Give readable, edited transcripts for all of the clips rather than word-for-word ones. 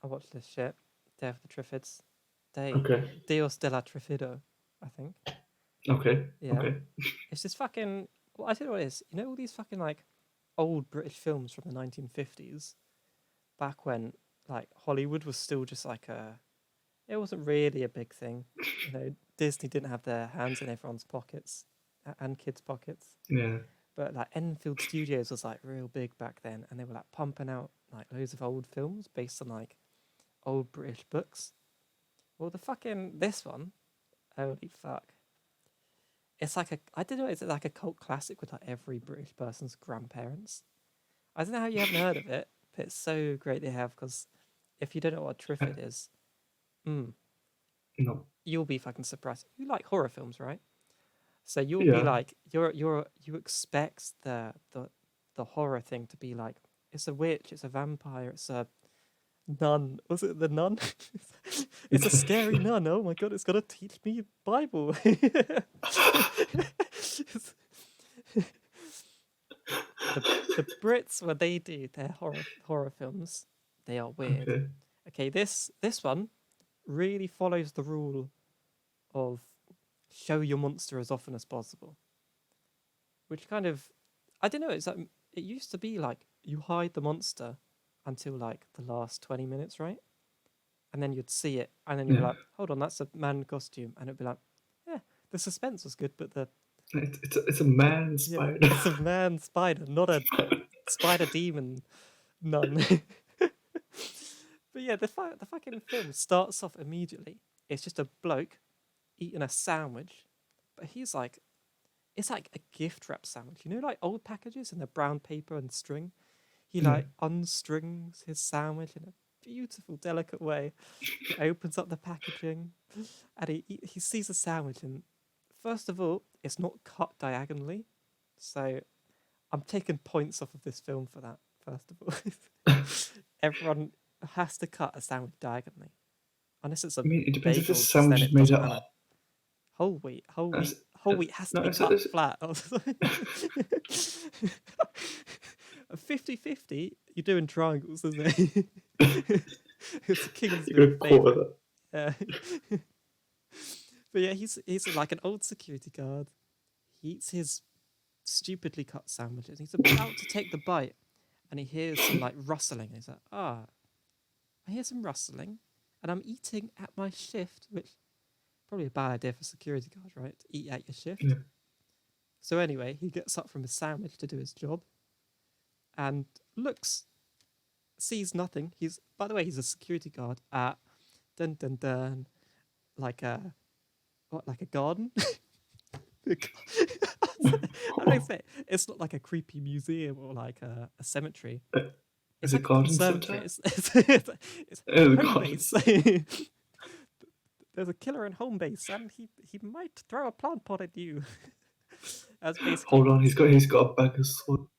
I watched this shit. Day of the Triffids. Day. Okay. Dios de la Triffido, I think. Okay. Yeah. Okay. It's just fucking. Well, I tell you what it is. You know all these fucking like old British films from the 1950s, back when like Hollywood was still just like a. It wasn't really a big thing. You know, Disney didn't have their hands in everyone's pockets and kids' pockets. Yeah. But like Enfield Studios was like real big back then, and they were like pumping out like loads of old films based on like old British books. Well, the fucking this one, holy fuck! It's like a I don't know. It's like a cult classic with like every British person's grandparents. I don't know how you haven't heard of it, but it's so great they have because if you don't know what a Uh, Triffid is, mm, no. you'll be fucking surprised. You like horror films, right? So you'll be Yeah. like you expect the horror thing to be like it's a witch, it's a vampire, it's a nun. Was it the nun? It's a scary nun. Oh my god, it's gonna teach me Bible. the the Brits when they do their horror films, they are weird. Okay. Okay, this one really follows the rule of show your monster as often as possible, which kind of I don't know. It's like it used to be like you hide the monster until like the last 20 minutes, right? And then you'd see it, and then you'd be Yeah. like, "Hold on, that's a man costume," and it'd be like, "Yeah, the suspense was good, but the It's a man yeah, spider. it's a man spider, not a spider demon nun." But yeah, the fucking film starts off immediately. It's just a bloke eating a sandwich, but he's like, it's like a gift wrap sandwich. You know, like old packages in the brown paper and string. He Yeah. like unstrings his sandwich in a beautiful, delicate way. He opens up the packaging, and he sees the sandwich. And first of all, it's not cut diagonally, so I'm taking points off of this film for that. First of all, everyone has to cut a sandwich diagonally, unless it's a I mean, it depends if bagel, this because then sandwich is it made doesn't out matter. Whole wheat, whole of. wheat, whole wheat has to No, be it's, cut it's, flat. 50-50, you're doing triangles, isn't it? It's a you're Kingsman gonna quarter favorite. that. Yeah. But yeah, he's like an old security guard. He eats his stupidly cut sandwiches. He's about to take the bite, and he hears some like rustling. And he's like, "Ah, I hear some rustling, and I'm eating at my shift," which probably a bad idea for security guards, right? To eat at your shift. Yeah. So anyway, he gets up from his sandwich to do his job, and looks, sees nothing. He's by the way, he's a security guard at dun dun dun, like a what, like a garden. How do I say it? It's not like a creepy museum or like a cemetery. Is It's it like a garden conservatory. centre? It's Oh, the home garden base. centre. There's a killer in home base, and he might throw a plant pot at you. That's basically Hold what on, he's he's got a bag of soil.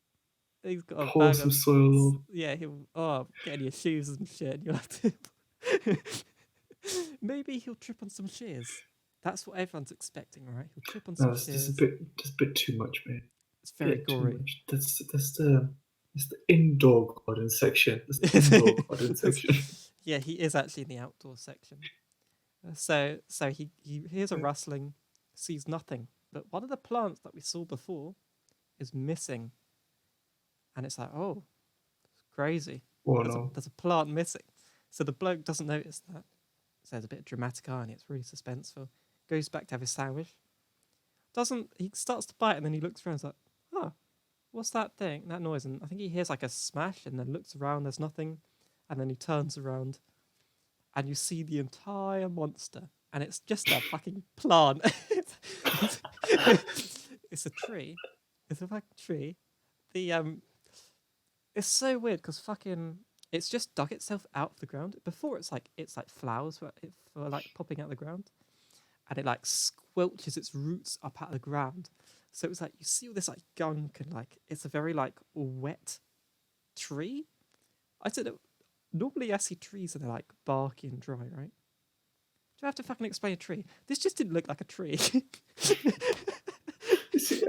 he's got a Pour bag some of soil on. yeah. He'll get in your shoes and shit. And you'll have to maybe he'll trip on some shears. That's what everyone's expecting, right? He'll trip on No, some that's shears. just a bit too much, mate. It's very Bit too gory. much. That's the indoor garden section. That's the indoor garden section. Yeah, he is actually in the outdoor section. So he hears a rustling, sees nothing, but one of the plants that we saw before is missing, and it's like, oh, it's crazy. Oh There's a no. there's a plant missing. So the bloke doesn't notice that. So there's a bit of dramatic irony. It's really suspenseful. Goes back to have his sandwich. Doesn't he starts to bite and then he looks around. He's like, oh, what's that thing? That noise? And I think he hears like a smash and then looks around. There's nothing, and then he turns around and you see the entire monster, and it's just a fucking plant. it's, it's a tree. It's a fucking tree. The it's so weird because fucking it's just dug itself out of the ground. Before it's like flowers for like popping out of the ground, and it like squelches its roots up out of the ground. So it was like you see all this like gunk and like it's a very like wet tree. I don't know. Normally I see trees and they're like barky and dry, right? Do I have to fucking explain a tree? This just didn't look like a tree. You see,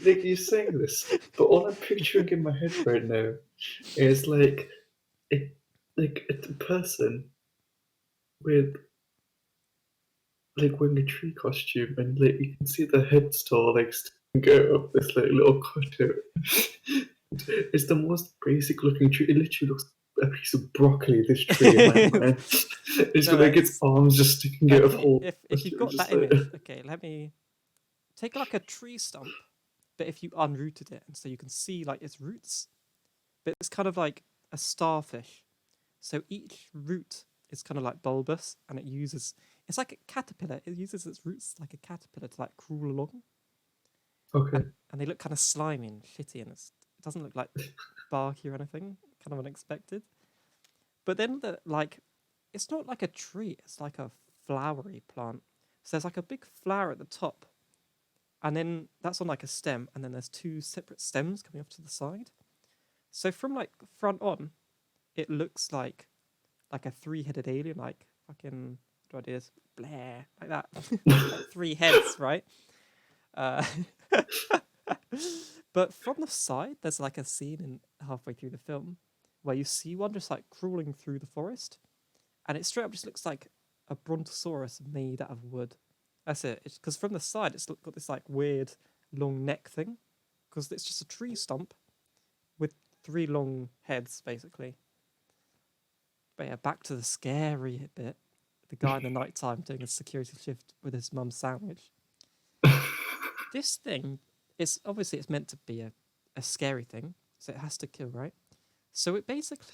like you're saying this, but all I'm picturing in my head right now is like it. like a person with like wearing a tree costume, and like you can see the head still like sticking out of this like little cutout. It's the most basic looking tree. It literally looks like a piece of broccoli. This tree in my mind, it's No, got like its arms just sticking out of okay. holes. If you've got Just that like image, okay, let me take like a tree stump, but if you unrooted it, and so you can see like its roots, but it's kind of like a starfish. So each root is kind of like bulbous, and it's like a caterpillar. It uses its roots like a caterpillar to like crawl along, okay, and they look kind of slimy and shitty, and it doesn't look like barky or anything, kind of unexpected. But then it's not like a tree; it's like a flowery plant. So there's like a big flower at the top, and then that's on like a stem, and then there's two separate stems coming off to the side. So from like front on, it looks like a three-headed alien, like fucking what do I do this? Blair, like that. Like three heads, right? Uh, but from the side, there's like a scene in halfway through the film where you see one just like crawling through the forest, and it straight up just looks like a brontosaurus made out of wood. That's it. It's because from the side, it's got this like weird long neck thing, because it's just a tree stump with three long heads, basically. But yeah, back to the scary bit. The guy in the nighttime doing a security shift with his mum's sandwich. This thing is obviously it's meant to be a scary thing, so it has to kill, right? So it basically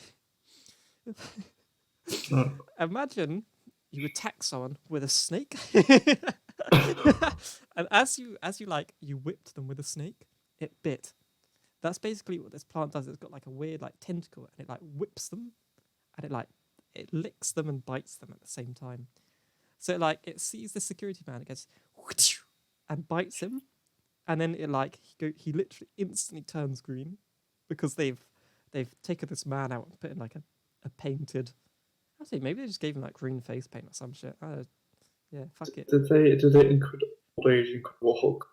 no. imagine you attack someone with a snake, and as you like you whipped them with a snake, it bit. That's basically what this plant does. It's got like a weird like tentacle, and it like whips them, and it licks them and bites them at the same time. So like it sees the security man, it goes and bites him, and then he literally instantly turns green because they've taken this man out and put in like a painted. I think maybe they just gave him like green face paint or some shit. Yeah, fuck it. Did they include old age Incredible Hulk?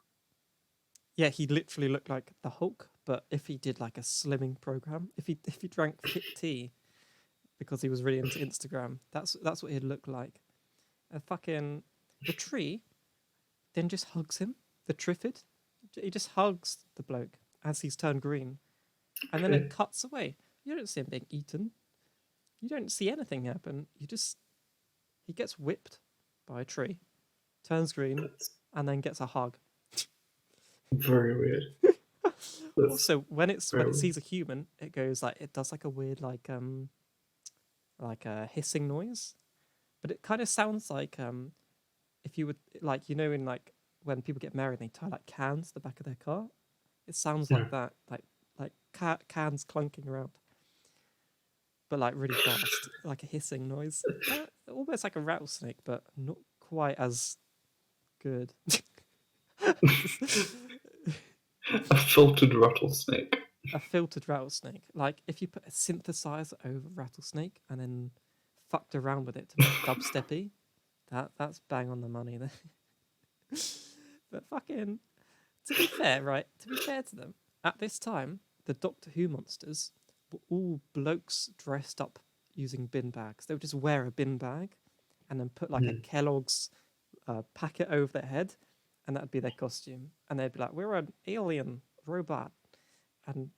Yeah, he literally looked like the Hulk, but if he did like a slimming program, if he drank fit tea because he was really into Instagram, that's what he'd look like. A fucking the tree then just hugs him. The Triffid, he just hugs the bloke as he's turned green, and then it Okay. cuts away. You don't see him being eaten. You don't see anything happen. He gets whipped by a tree, turns green, That's and then gets a hug. very weird. That's Also, when very it weird. sees a human, it goes like it does like a weird like a hissing noise, but it kind of sounds like if you would like in like when people get married, they tie like cans to the back of their car. It sounds Yeah. like that, like cans clunking around, but like really fast, like a hissing noise, almost like a rattlesnake, but not quite as good. A filtered rattlesnake. A filtered rattlesnake. Like if you put a synthesizer over rattlesnake and then fucked around with it to make it dubsteppy, that's bang on the money there. But fucking, to be fair, right? To be fair to them, at this time, the Doctor Who monsters were all blokes dressed up using bin bags. They would just wear a bin bag and then put like a Kellogg's packet over their head, and that'd be their costume. And they'd be like, "We're an alien robot." And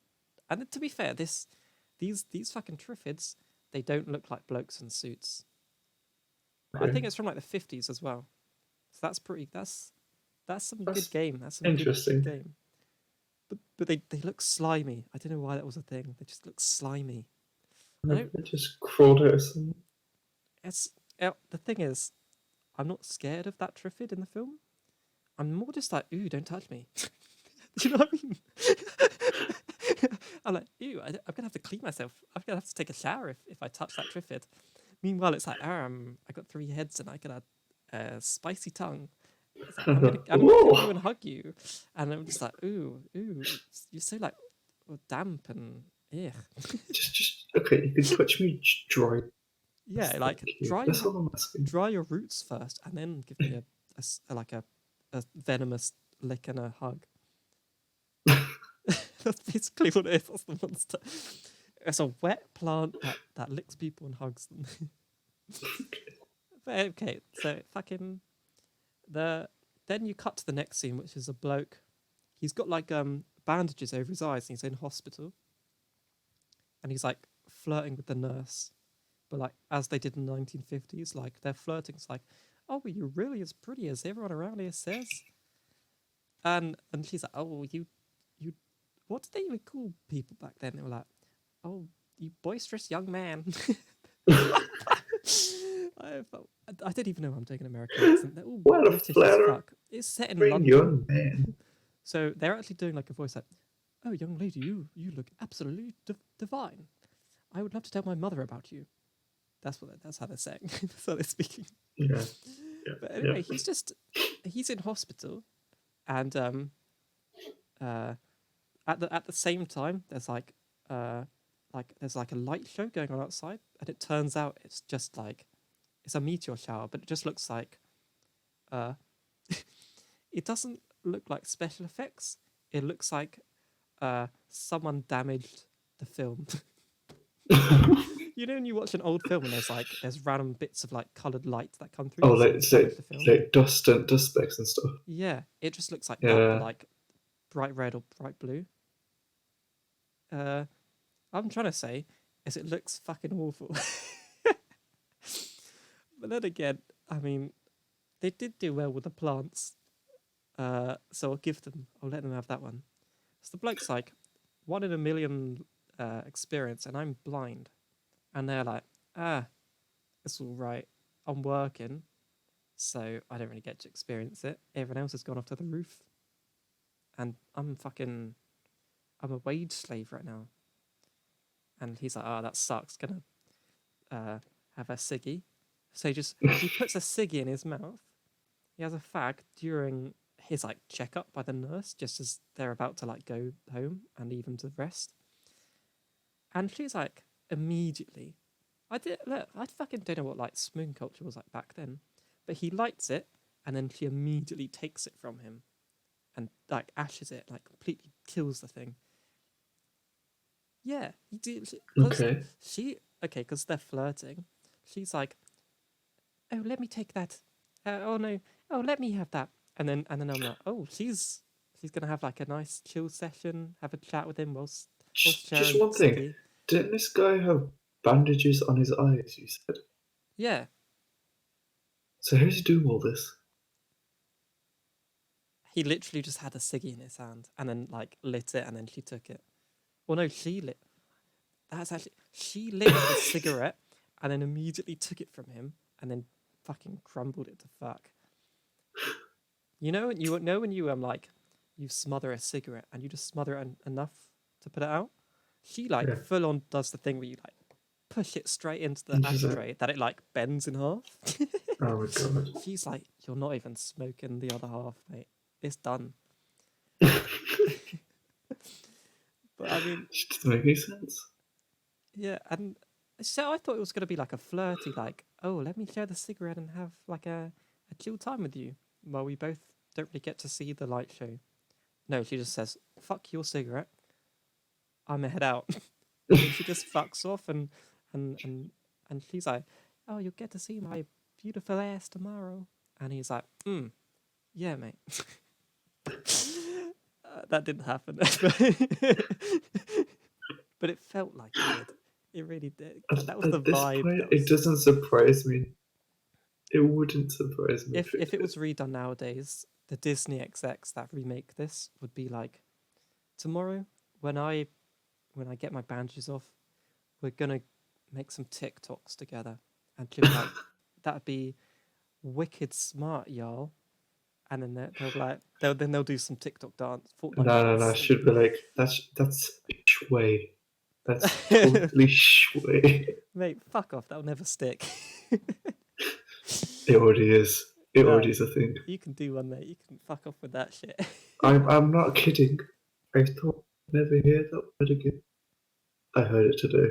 to be fair, these fucking Triffids, they don't look like blokes in suits. But I Okay. think it's from like the 50s as well. So that's pretty. That's some good That's game. That's some good interesting. game. But they look slimy. I don't know why that was a thing. They just look slimy. I don't. It just crawled out of some. It's the thing is, I'm not scared of that Triffid in the film. I'm more just like, ooh, don't touch me. Do you know what I mean? I'm like, ew, I'm gonna have to clean myself. I'm gonna have to take a shower if I touch that Triffid. Meanwhile, it's like, I got three heads and I got a spicy tongue. It's like, I'm gonna kill you Whoa! and hug you, and I'm just like, ooh, you're so like damp and ugh. Just okay. You can touch me dry. Yeah, Thank like you. That's all I'm asking. dry your roots first, and then give me like a venomous lick and a hug. That's basically what it is. That's the monster. It's a wet plant that licks people and hugs them. But okay, so fucking then you cut to the next scene, which is a bloke. He's got like bandages over his eyes, and he's in hospital, and he's like flirting with the nurse, but like as they did in the 1950s, like they're flirting. It's like, oh, you're really as pretty as everyone around here says, and she's like, oh, you, what did they even call people back then? They were like, oh, you boisterous young man. I didn't even know I'm taking an American accent. They're all What a British as flatter. fuck. It's set in Very London. young man. So they're actually doing like a voice like, oh, young lady, you look absolutely divine. I would love to tell my mother about you. That's how they're saying. That's how they're speaking. Yeah. But anyway, he's in hospital, and at the same time there's like there's like a light show going on outside, and it turns out it's just like it's a meteor shower, but it just looks like it doesn't look like special effects. It looks like someone damaged the film. You know when you watch an old film and there's random bits of like coloured light that come through. Oh, someone like damaged the film. like dust and dust specks and stuff. Yeah, it just looks like Yeah. that, but like bright red or bright blue. I'm trying to say is it looks fucking awful. But then again, I mean, they did do well with the plants. So I'll let them have that one. So the bloke's like, 1 in a million experience, and I'm blind. And they're like, it's all right. I'm working, so I don't really get to experience it. Everyone else has gone off to the roof. And I'm a wage slave right now. And he's like, oh, that sucks. Gonna have a ciggy. So he puts a ciggy in his mouth. He has a fag during his like checkup by the nurse, just as they're about to like go home and leave him to rest. And she's like, immediately, I fucking don't know what like smoon culture was like back then, but he lights it, and then she immediately takes it from him, and like ashes it, like completely kills the thing. Yeah, he did. Okay. Because they're flirting. She's like, oh, let me take that. Oh no, oh let me have that. And then I'm like, oh, she's gonna have like a nice chill session, have a chat with him whilst sharing. Just one thing. ciggy. Didn't this guy have bandages on his eyes, you said? Yeah, So how does he do all this? he literally just had a ciggy in his hand and then like lit it, and then she took it. Well, no, she lit the cigarette and then immediately took it from him and then fucking crumbled it to fuck. You know when you like you smother a cigarette and you just smother it enough to put it out. She like full on does the thing where you like push it straight into the ashtray that it like bends in half. Oh my god. She's like, you're not even smoking the other half, mate. It's done. But I mean, It doesn't make any sense. yeah, and so I thought it was going to be like a flirty, like, oh, let me share the cigarette and have like a chill time with you. Well, we both don't really get to see the light show. No, she just says, fuck your cigarette. I'm gonna head out. And she just fucks off and she's like, oh, you'll get to see my beautiful ass tomorrow. And he's like, yeah, mate. That didn't happen. But it felt like it did. It really did. That was the vibe. Point, it doesn't surprise me. It wouldn't surprise me. If it was redone nowadays, the Disney XX that remake this would be like, tomorrow when I get my bandages off, we're gonna make some TikToks together, and she'll be like, that'd be wicked smart, y'all. And then they'll do some TikTok dance. No. Should be like that's shway. That's totally shway. Mate, fuck off. That'll never stick. It already is. It already is a thing. You can do one, mate. You can fuck off with that shit. I'm not kidding. I thought I'd never hear that word again. I heard it today.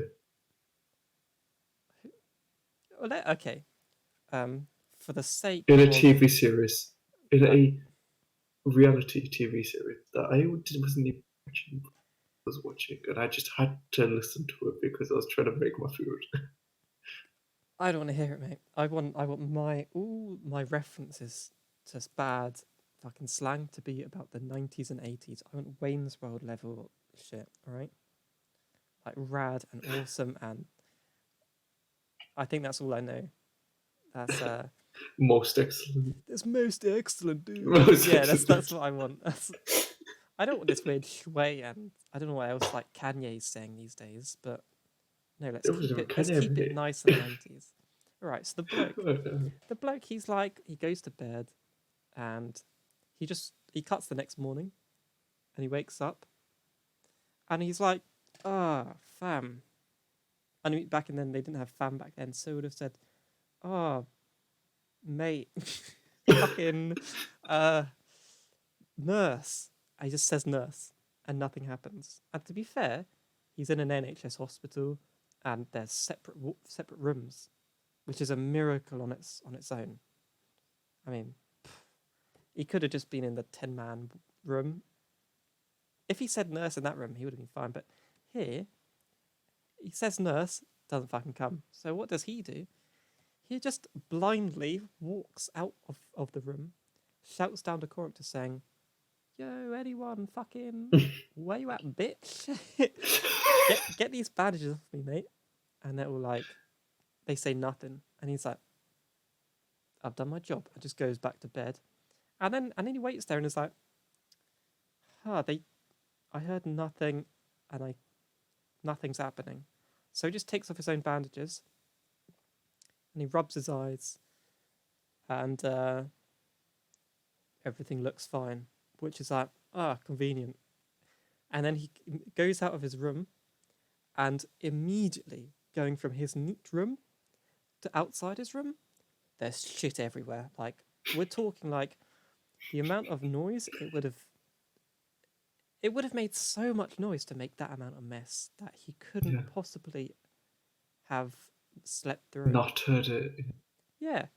Well, okay. For the sake in a of... TV series, in a reality TV series that I wasn't even watching. was watching, and I just had to listen to it because I was trying to make my food. I don't want to hear it, mate. I want my all my references to bad fucking slang to be about the 90s and 80s. I want Wayne's World level shit, alright? Like rad and awesome, and I think that's all I know. That's Most excellent. It's most excellent, dude. Most Yeah, excellent. that's what I want. I don't want this weird shway, and I don't know what else like Kanye's saying these days, but no, let's It was keep a it. Let's Kanye, keep it mate. nice and 90s. All right. So the bloke, he's like, he goes to bed, and he cuts the next morning, and he wakes up, and he's like, ah, fam. And back in then they didn't have fam back then, so he would have said, oh, mate, fucking nurse. He just says nurse, and nothing happens. And to be fair, he's in an NHS hospital, and there's separate rooms, which is a miracle on its own. I mean, he could have just been in the 10-man room. If he said nurse in that room, he would have been fine. But here, he says nurse, doesn't fucking come. So what does he do? He just blindly walks out of the room, shouts down the corridor saying, yo, anyone, fucking, where you at, bitch? get these bandages off me, mate. And they're all like, they say nothing. And he's like, I've done my job. And just goes back to bed. And then he waits there and is like, I heard nothing, and nothing's happening. So he just takes off his own bandages, and he rubs his eyes, and everything looks fine, which is like, convenient. And then he goes out of his room, and immediately going from his neat room to outside his room, there's shit everywhere. Like, we're talking like the amount of noise it would have made so much noise to make that amount of mess that he couldn't possibly have slept through. Not heard it. Yeah.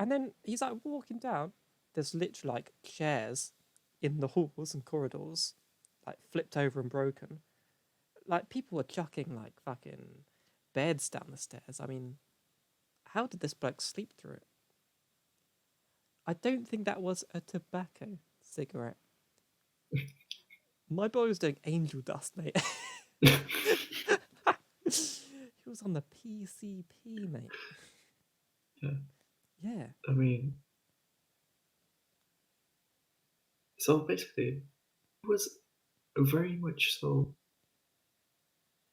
And then he's like walking down. There's literally like chairs in the halls and corridors, like flipped over and broken. Like people were chucking like fucking beds down the stairs. I mean, how did this bloke sleep through it? I don't think that was a tobacco cigarette. My boy was doing angel dust, mate. He was on the PCP, mate. Yeah. Yeah. I mean, so basically, it was very much so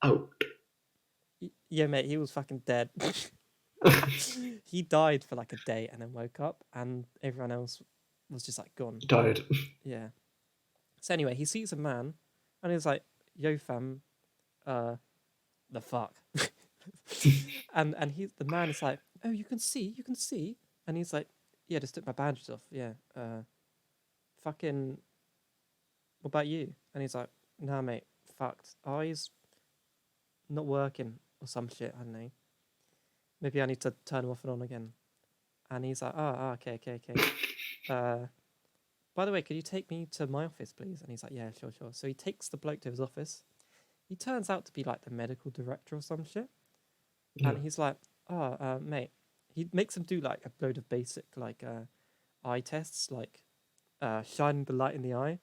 out. Yeah, mate, he was fucking dead. He died for like a day and then woke up, and everyone else was just like gone. Died. Yeah. So anyway, he sees a man, and he's like, "Yo, fam, the fuck." and the man is like, "Oh, you can see," and he's like, "Yeah, just took my bandages off. Yeah, fucking. What about you?" And he's like, "Nah, mate, fucked. Eyes not working or some shit. I don't know. Maybe I need to turn them off and on again." And he's like, okay. By the way, could you take me to my office, please? And he's like, yeah, sure. So he takes the bloke to his office. He turns out to be like the medical director or some shit. Yeah. And he's like, mate. He makes him do like a load of basic like eye tests, like shining the light in the eye,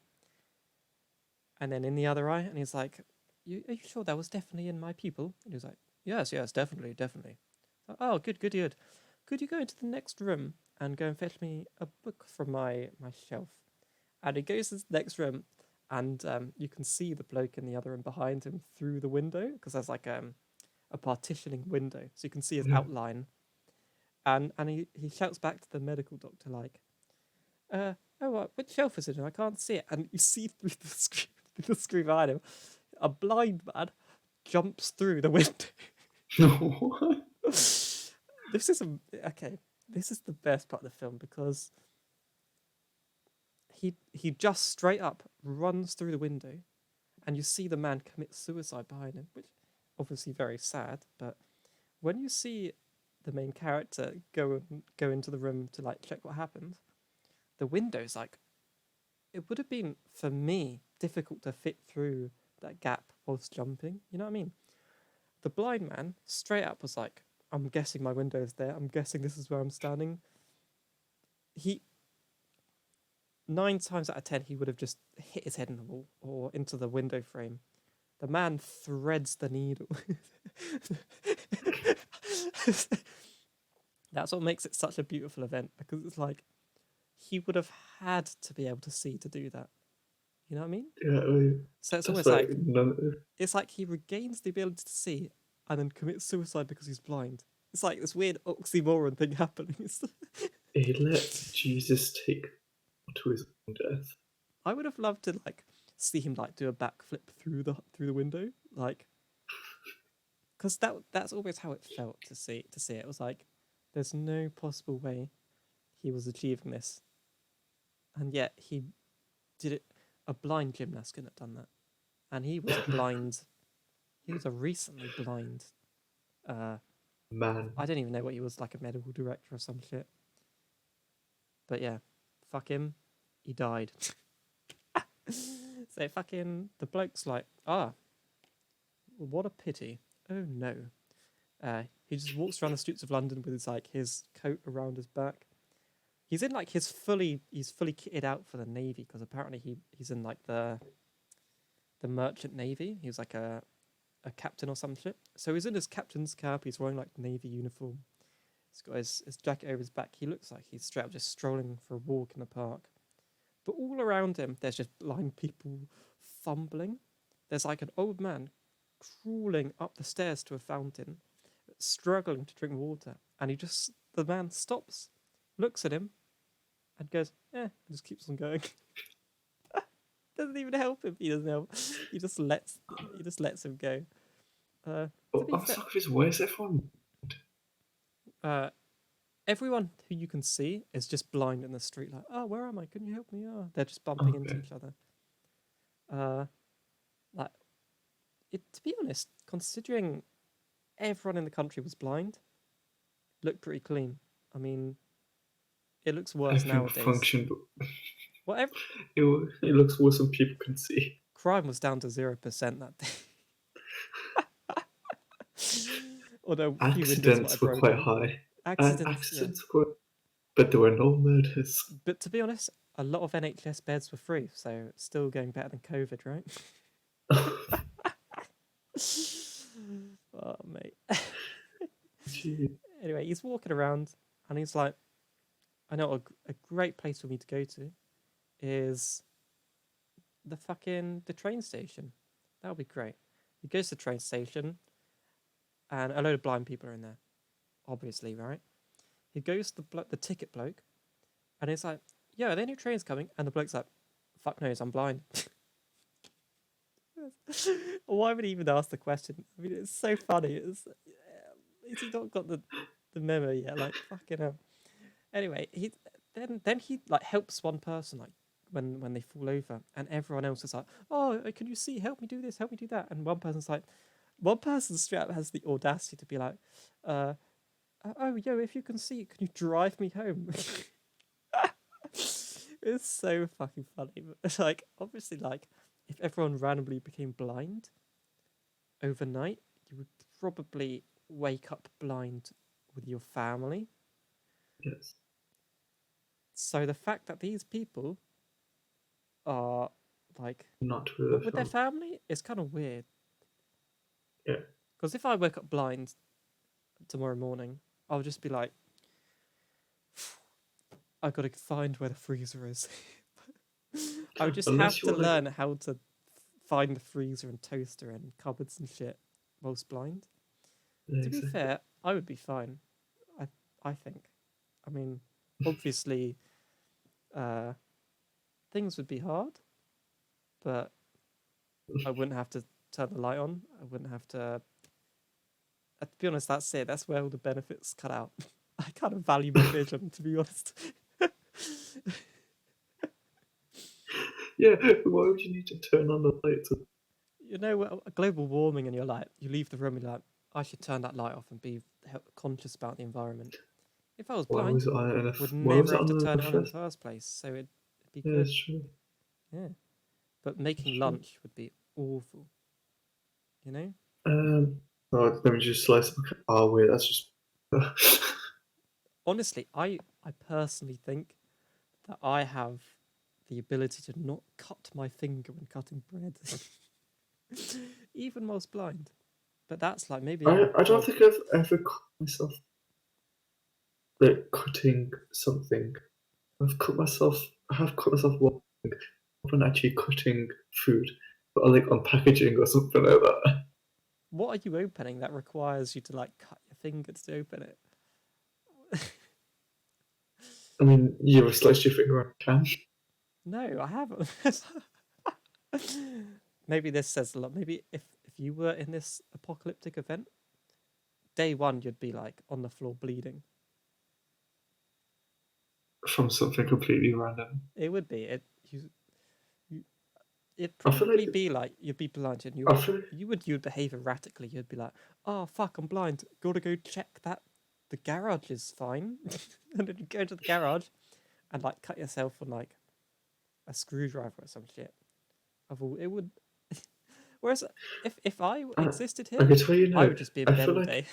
and then in the other eye. And he's like, are you sure that was definitely in my pupil? And he was like, yes, definitely. Like, oh, good. Could you go into the next room and go and fetch me a book from my shelf? And he goes to the next room, and you can see the bloke in the other room behind him through the window, because there's like a partitioning window, so you can see his outline. And he shouts back to the medical doctor like, which shelf is it in? I can't see it. And you see through the screen behind him, a blind man jumps through the window. This is the best part of the film, because he just straight up runs through the window, and you see the man commit suicide behind him, which obviously very sad. But when you see the main character go into the room to like check what happened, the window's like, it would have been for me difficult to fit through that gap whilst jumping. You know what I mean? The blind man straight up was like, I'm guessing my window is there. I'm guessing this is where I'm standing. He 9 times out of 10 he would have just hit his head in the wall or into the window frame. The man threads the needle. That's what makes it such a beautiful event, because it's like he would have had to be able to see to do that. You know what I mean? Yeah, I mean, So it's that's almost like none. it's like he regains the ability to see and then commits suicide because he's blind. It's like this weird oxymoron thing happening. He let Jesus take to his own death. I would have loved to like see him like do a backflip through the window, like, because that's always how it felt to see it. It was like there's no possible way he was achieving this, and yet he did it. A blind gymnast couldn't have done that, and he was a blind. He was a recently blind. Man. I don't even know what he was, like a medical director or some shit. But yeah, fuck him. He died. So fucking the bloke's like, what a pity. Oh no. He just walks around the streets of London with his coat around his back. He's in like he's fully kitted out for the Navy, because apparently he's in like the merchant Navy. He was like a captain or some shit. So he's in his captain's cap. He's wearing like Navy uniform. He's got his jacket over his back. He looks like he's straight up just strolling for a walk in the park. But all around him, there's just blind people fumbling. There's like an old man crawling up the stairs to a fountain, struggling to drink water. And the man stops, looks at him, and goes, and just keeps on going. Doesn't even help him. He doesn't help. He just lets him go. I'm sorry, where's everyone? Everyone who you can see is just blind in the street. Like, oh, where am I? Can you help me? Oh, they're just bumping into each other. To be honest, considering everyone in the country was blind, it looked pretty clean. I mean, it looks worse nowadays. Function, Whatever. It looks worse than people can see. Crime was down to 0% that day. Although accidents were quite high. Accidents were, but there were no murders. But to be honest, a lot of NHS beds were free, so still going better than COVID, right? Oh, mate. Anyway, he's walking around and he's like, I know a great place for me to go to is the train station. That would be great. He goes to the train station and a load of blind people are in there, obviously, right? He goes to the ticket bloke and he's like, yo, are there any trains coming? And the bloke's like, fuck knows, I'm blind. Why would he even ask the question? I mean, it's so funny. Is he not got the memo yet? Like, fucking hell. Anyway, he like helps one person, like when they fall over, and everyone else is like, oh, can you see? Help me do this, help me do that. And one person straight up has the audacity to be like, oh, yo, if you can see, can you drive me home? It's so fucking funny. But like, obviously, like, if everyone randomly became blind overnight, you would probably wake up blind with your family. Yes. So the fact that these people are like not with their family is kind of weird. Yeah. Because if I wake up blind tomorrow morning, I'll just be like, I've got to find where the freezer is. I would just have to learn how to find the freezer and toaster and cupboards and shit whilst blind. Yeah, to be fair, I would be fine. I think. I mean, obviously, things would be hard, but I wouldn't have to turn the light on. I wouldn't have to. To be honest, that's it. That's where all the benefits cut out. I kind of value my vision, to be honest. Yeah, why would you need to turn on the lights? You know, global warming, and you're like, you leave the room and you're like, I should turn that light off and be conscious about the environment. If I was blind, I would never have to turn it on in the first place, so it'd be good. That's true. Yeah, but making lunch would be awful. you know? Oh, let me just slice my cut. Oh, wait, that's just. Honestly, I personally think that I have the ability to not cut my finger when cutting bread, even whilst blind. But that's like maybe I'm I don't God. think I've ever cut myself like cutting something. I have cut myself one thing. I haven't actually cutting food, but like on packaging or something like that. What are you opening that requires you to like cut your fingers to open it? I mean, you ever sliced your finger on a can? No, I haven't. Maybe this says a lot. Maybe if you were in this apocalyptic event, day one you'd be like on the floor bleeding. From something completely random. It would be you it'd I feel probably like be like you'd be blind and I feel you'd behave erratically. You'd be like, oh fuck, I'm blind. Gotta go check that the garage is fine, and then you go to the garage and like cut yourself on like a screwdriver or some shit. Of all, it would. Whereas if I existed I here, can tell you I now. would just be in I bed feel all like day.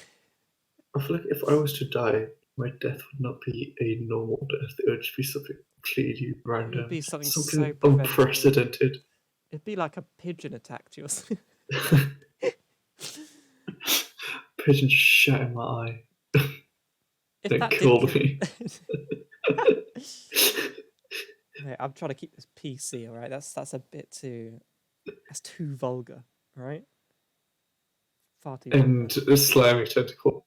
I feel like if I was to die, my death would not be a normal death. It would just be something completely It would random, be something so something preventable. unprecedented. It'd be like a pigeon attacked you. Pigeon shat in my eye, If then that did killed kill. me. Mate, I'm trying to keep this PC, all right? That's a bit too. That's too vulgar, all right? Far too And vulgar. a slimy tentacle.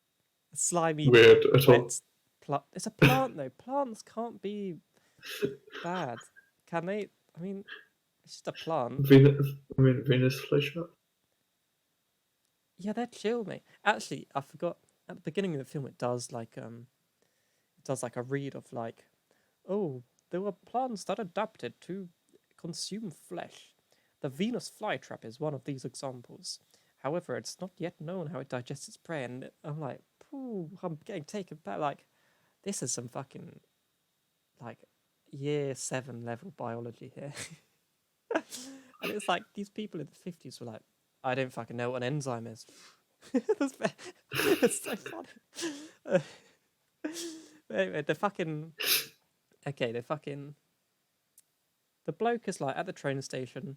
A slimy, Weird at all. wet plant. It's a plant, though. Plants can't be bad, can they? I mean, it's just a plant. Venus flytrap. Yeah, they're chill, mate. Actually, I forgot at the beginning of the film. It does like a read of like, oh, there were plants that adapted to consume flesh. The Venus flytrap is one of these examples. However, it's not yet known how it digests its prey, and I'm like, I'm getting taken back. Like, this is some fucking like year 7 level biology here. And it's like these people in the 50s were like, I don't fucking know what an enzyme is. It's so funny. But anyway, the bloke is like at the train station,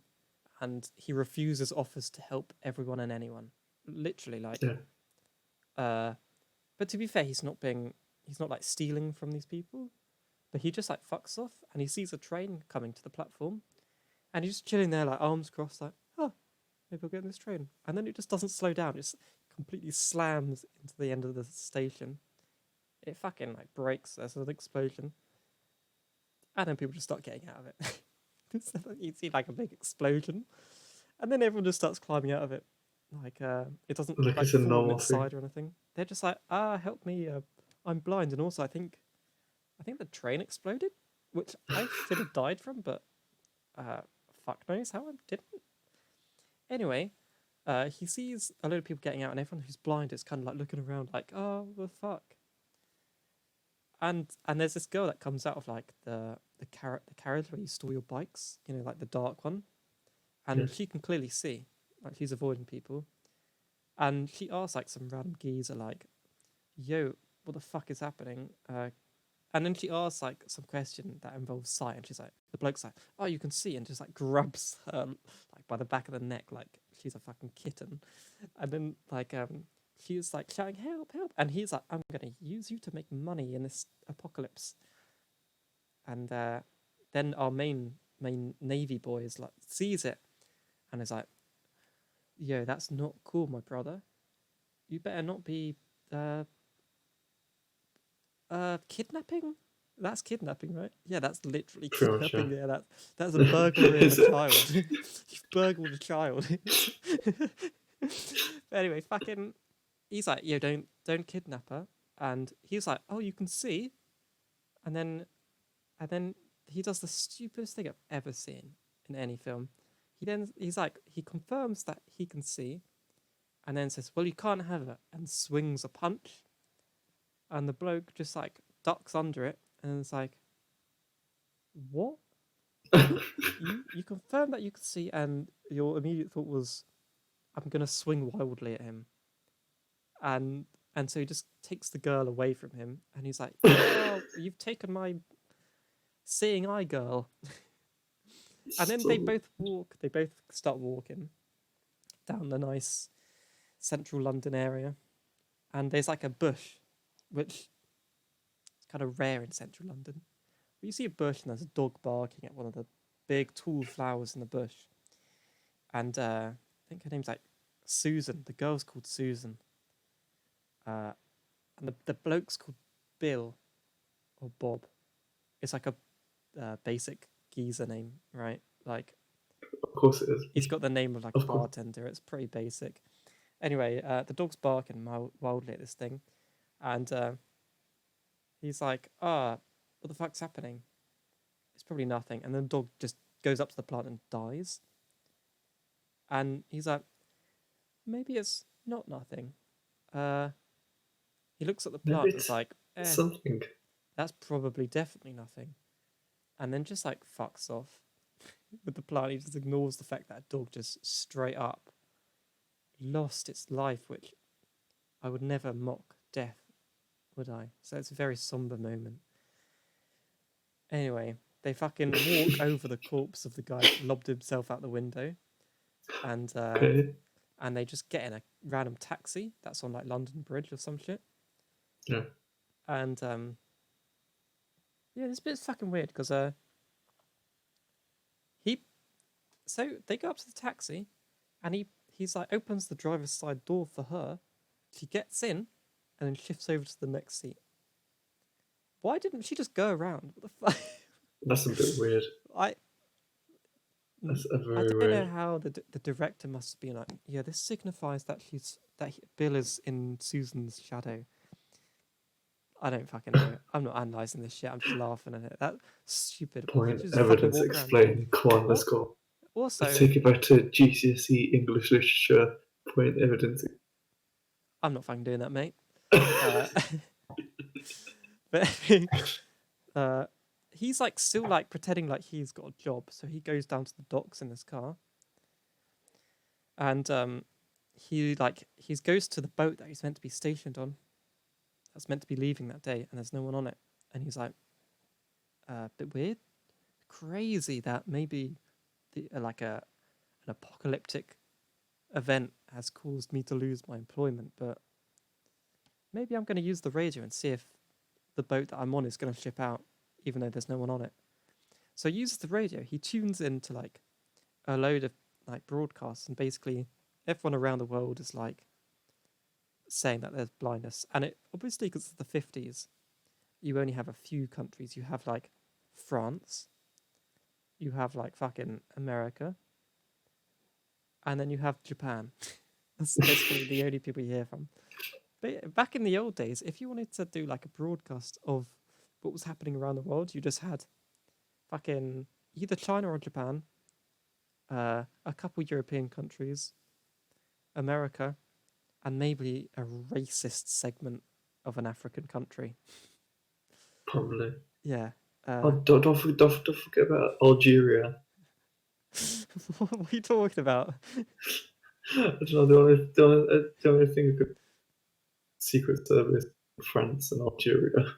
and he refuses offers to help everyone and anyone. Literally, like, Yeah. but to be fair, he's not like stealing from these people, but he just like fucks off, and he sees a train coming to the platform, and he's just chilling there, like arms crossed, like, oh, maybe I'll get in this train, and then it just doesn't slow down, it just completely slams into the end of the station. It fucking like breaks. There's an explosion, and then people just start getting out of it. So you see like a big explosion, and then everyone just starts climbing out of it. Like it doesn't Like like it's a fall on normal its thing. side or anything. They're just like, help me, I'm blind, and also I think the train exploded, which I should have died from, but uh, fuck knows how I didn't. Anyway, he sees a load of people getting out, and everyone who's blind is kind of like looking around, like, oh, the fuck. And there's this girl that comes out of like the carriage where you store your bikes, you know, like the dark one, Yeah. and she can clearly see, like she's avoiding people, and she asks like some random geezer like, "Yo, what the fuck is happening?" And then she asks like some question that involves sight, and she's like, the bloke's like, "Oh, you can see," and just like grabs her like by the back of the neck like she's a fucking kitten, and then like she's like shouting, "Help, help!" And he's like, "I'm gonna use you to make money in this apocalypse." And then our main navy boy is like sees it and is like, "Yo, that's not cool, my brother. You better not be uh kidnapping." That's kidnapping, right? Yeah, that's literally Pretty much, kidnapping. yeah. Yeah, that's a burglary of a Is it? child. You've burgled a child. But anyway, fucking, he's like, "Yo, don't kidnap her." And he's like, "Oh, you can see," and then he does the stupidest thing I've ever seen in any film. He's like, he confirms that he can see, and then says, "Well, you can't have it," and swings a punch, and the bloke just like ducks under it, and it's like, what? You confirm that you can see, and your immediate thought was, I'm gonna swing wildly at him, and and so he just takes the girl away from him, and he's like, "Oh, you've taken my seeing eye girl." And then they So, both walk. They both start walking down the nice central London area, and there's like a bush, which is kind of rare in central London. But you see a bush, and there's a dog barking at one of the big tall flowers in the bush, and I think her name's like Susan. The girl's called Susan, and the bloke's called Bill or Bob. It's like a basic geezer name, right? Like of course it is. he's got the name of like a Of course. bartender. It's pretty basic. Anyway, the dog's barking wildly at this thing, and he's like, "Ah, what the fuck's happening?" It's probably nothing. And then the dog just goes up to the plant and dies. And he's like, "Maybe it's not nothing." Uh, he looks at the Maybe plant and is it's like, something. that's probably definitely nothing. And then just like fucks off with the plant. He just ignores the fact that dog just straight up lost its life, which I would never mock death, would I? So it's a very somber moment. Anyway, they fucking walk over the corpse of the guy that lobbed himself out the window, and Okay. they just get in a random taxi that's on like London Bridge or some shit. Yeah. And yeah, this bit's fucking weird because he so they go up to the taxi, and he's like opens the driver's side door for her. She gets in, and then shifts over to the next seat. Why didn't she just go around? What the fuck? That's a bit weird. I That's a I very don't know weird how the director must have been like, yeah, this signifies that Bill is in Susan's shadow. I don't fucking know. I'm not analysing this shit. I'm just laughing at it. That's stupid. Why point. can't you just fucking Evidence walk around? explained. Come on, let's go. Also, Let's take it back to GCSE English literature. Point evidence. I'm not fucking doing that, mate. But he's like still like pretending like he's got a job, so he goes down to the docks in his car, and he goes to the boat that he's meant to be stationed on, that's meant to be leaving that day, and there's no one on it, and he's like, a bit weird, crazy that maybe the like an apocalyptic event has caused me to lose my employment, but maybe I'm going to use the radio and see if the boat that I'm on is going to ship out, even though there's no one on it. So he uses the radio. He tunes into like a load of like broadcasts, and basically everyone around the world is like saying that there's blindness. And it obviously, because it's the 50s, you only have a few countries. You have like France, you have like fucking America, and then you have Japan. That's basically the only people you hear from. But back in the old days, if you wanted to do like a broadcast of what was happening around the world, you just had fucking either China or Japan, a couple European countries, America, and maybe a racist segment of an African country. Probably. Yeah. Oh, don't forget about Algeria. What are you talking about? I don't know. The only thing I could Secret Service, France and Algeria.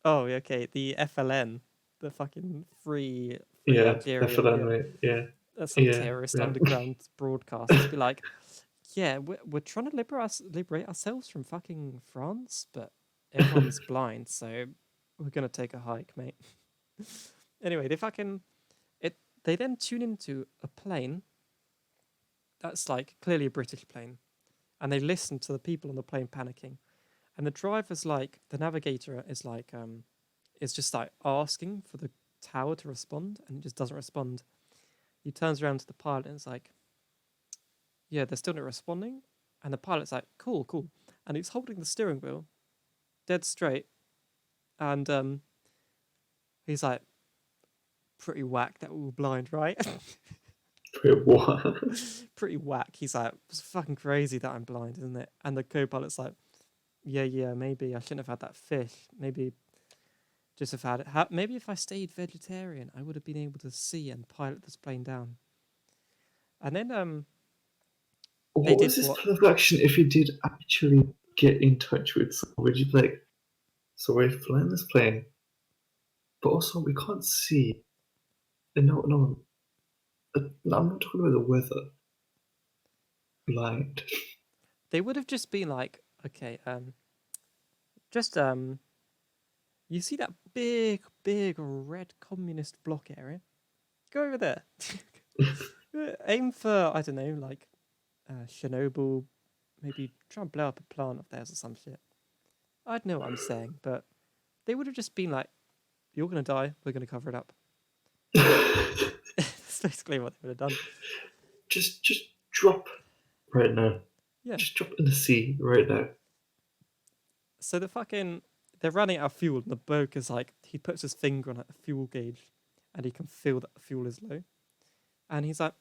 Oh, okay. The FLN, the fucking free Yeah, Algerian. FLN, Yeah, mate. Yeah, that's some yeah, terrorist yeah. underground broadcasters. Be like, yeah, we're trying to liberate ourselves from fucking France, but everyone's blind, so we're gonna take a hike, mate. Anyway, they then tune into a plane that's like clearly a British plane, and they listen to the people on the plane panicking, and the navigator is just like asking for the tower to respond, and it just doesn't respond. He turns around to the pilot and it's like, yeah, they're still not responding. And the pilot's like, cool, cool. And he's holding the steering wheel dead straight. And he's like, pretty whack that we're all blind, right? Wait, what? Pretty whack. He's like, it's fucking crazy that I'm blind, isn't it? And the co-pilot's like, yeah, maybe I shouldn't have had that fish. Maybe just have had it. Maybe if I stayed vegetarian, I would have been able to see and pilot this plane down. And then They What did was his what? plan of action if he did actually get in touch with someone? Would you be like, so we're flying this plane, but also we can't see. And no, no, I'm not talking about the weather. Blind. They would have just been like, okay, just you see that big red communist block area? Go over there. Aim for, I don't know, like Chernobyl. Maybe try and blow up a plant of theirs or some shit. I don't know what I'm saying, but they would have just been like, "You're gonna die. We're gonna cover it up." That's basically what they would have done. just drop right now. Yeah. Just drop in the sea right now. So they're running out of fuel, and the bloke is like, he puts his finger on like, the fuel gauge, and he can feel that the fuel is low, and he's like,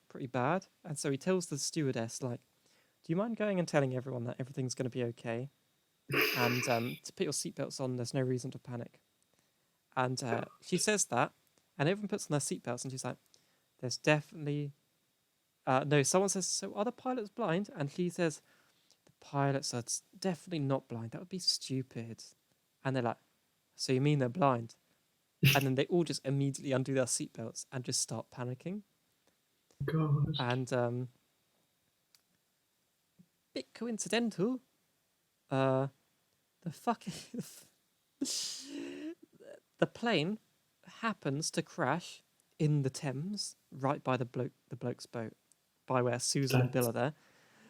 pretty bad. And so he tells the stewardess like, "Do you mind going and telling everyone that everything's gonna be okay, and to put your seatbelts on? There's no reason to panic." And she says that, and everyone puts on their seatbelts, and she's like, "There's definitely no." Someone says, "So are the pilots blind?" And she says, "The pilots are definitely not blind. That would be stupid." And they're like, "So you mean they're blind?" And then they all just immediately undo their seatbelts and just start panicking. God. And bit coincidental, uh, the fucking the plane happens to crash in the Thames, right by the bloke's boat, by where Susan and Bill That's are there.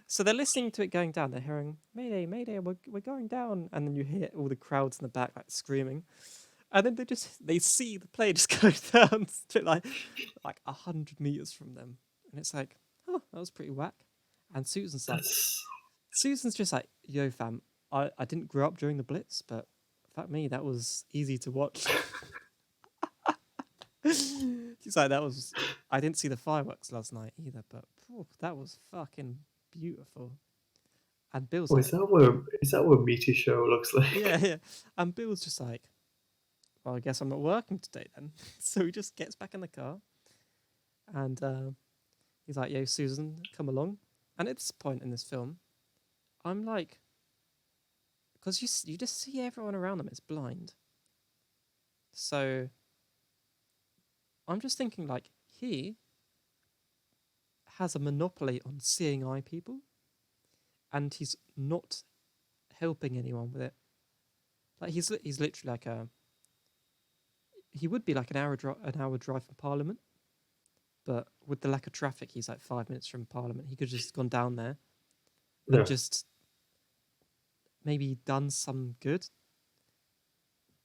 So they're listening to it going down. They're hearing "Mayday, Mayday, we're going down," and then you hear all the crowds in the back like screaming, and then they see the plane just go down to like 100 meters from them, and it's like, oh, that was pretty whack. And that's Susan's just like, "Yo, fam, I didn't grow up during the Blitz, but fuck me, that was easy to watch." She's like, I didn't see the fireworks last night either, but that was fucking beautiful. And Bill's oh, like, is that what Meteor Show looks yeah, like? yeah. And Bill's just like, well, I guess I'm not working today then. So he just gets back in the car, and he's like, "Yo, Susan, come along." And at this point in this film, I'm like, because you just see everyone around them is blind. So I'm just thinking like he has a monopoly on seeing eye people, and he's not helping anyone with it. Like he's literally like he would be like an hour drive from Parliament, but with the lack of traffic, he's like 5 minutes from Parliament. He could have just gone down there and No, just maybe done some good.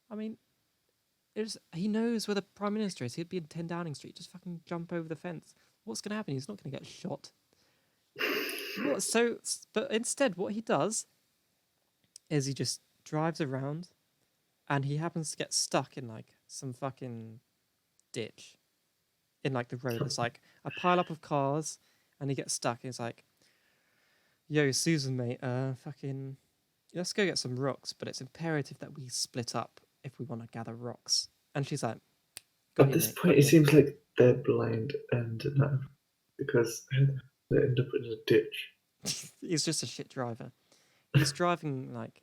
I mean, he knows where the Prime Minister is. He'd be in 10 Downing Street. Just fucking jump over the fence. What's going to happen? He's not going to get shot. What? So, but instead, what he does is he just drives around, and he happens to get stuck in like some fucking ditch in like the road. It's like a pile up of cars, and he gets stuck. And he's like, "Yo, Susan, mate, fucking, let's go get some rocks. But it's imperative that we split up if we want to gather rocks." And she's like, "Got at you, this mate. point Got it you." seems like they're blind and no, because they end up in a ditch. He's just a shit driver. He's driving like,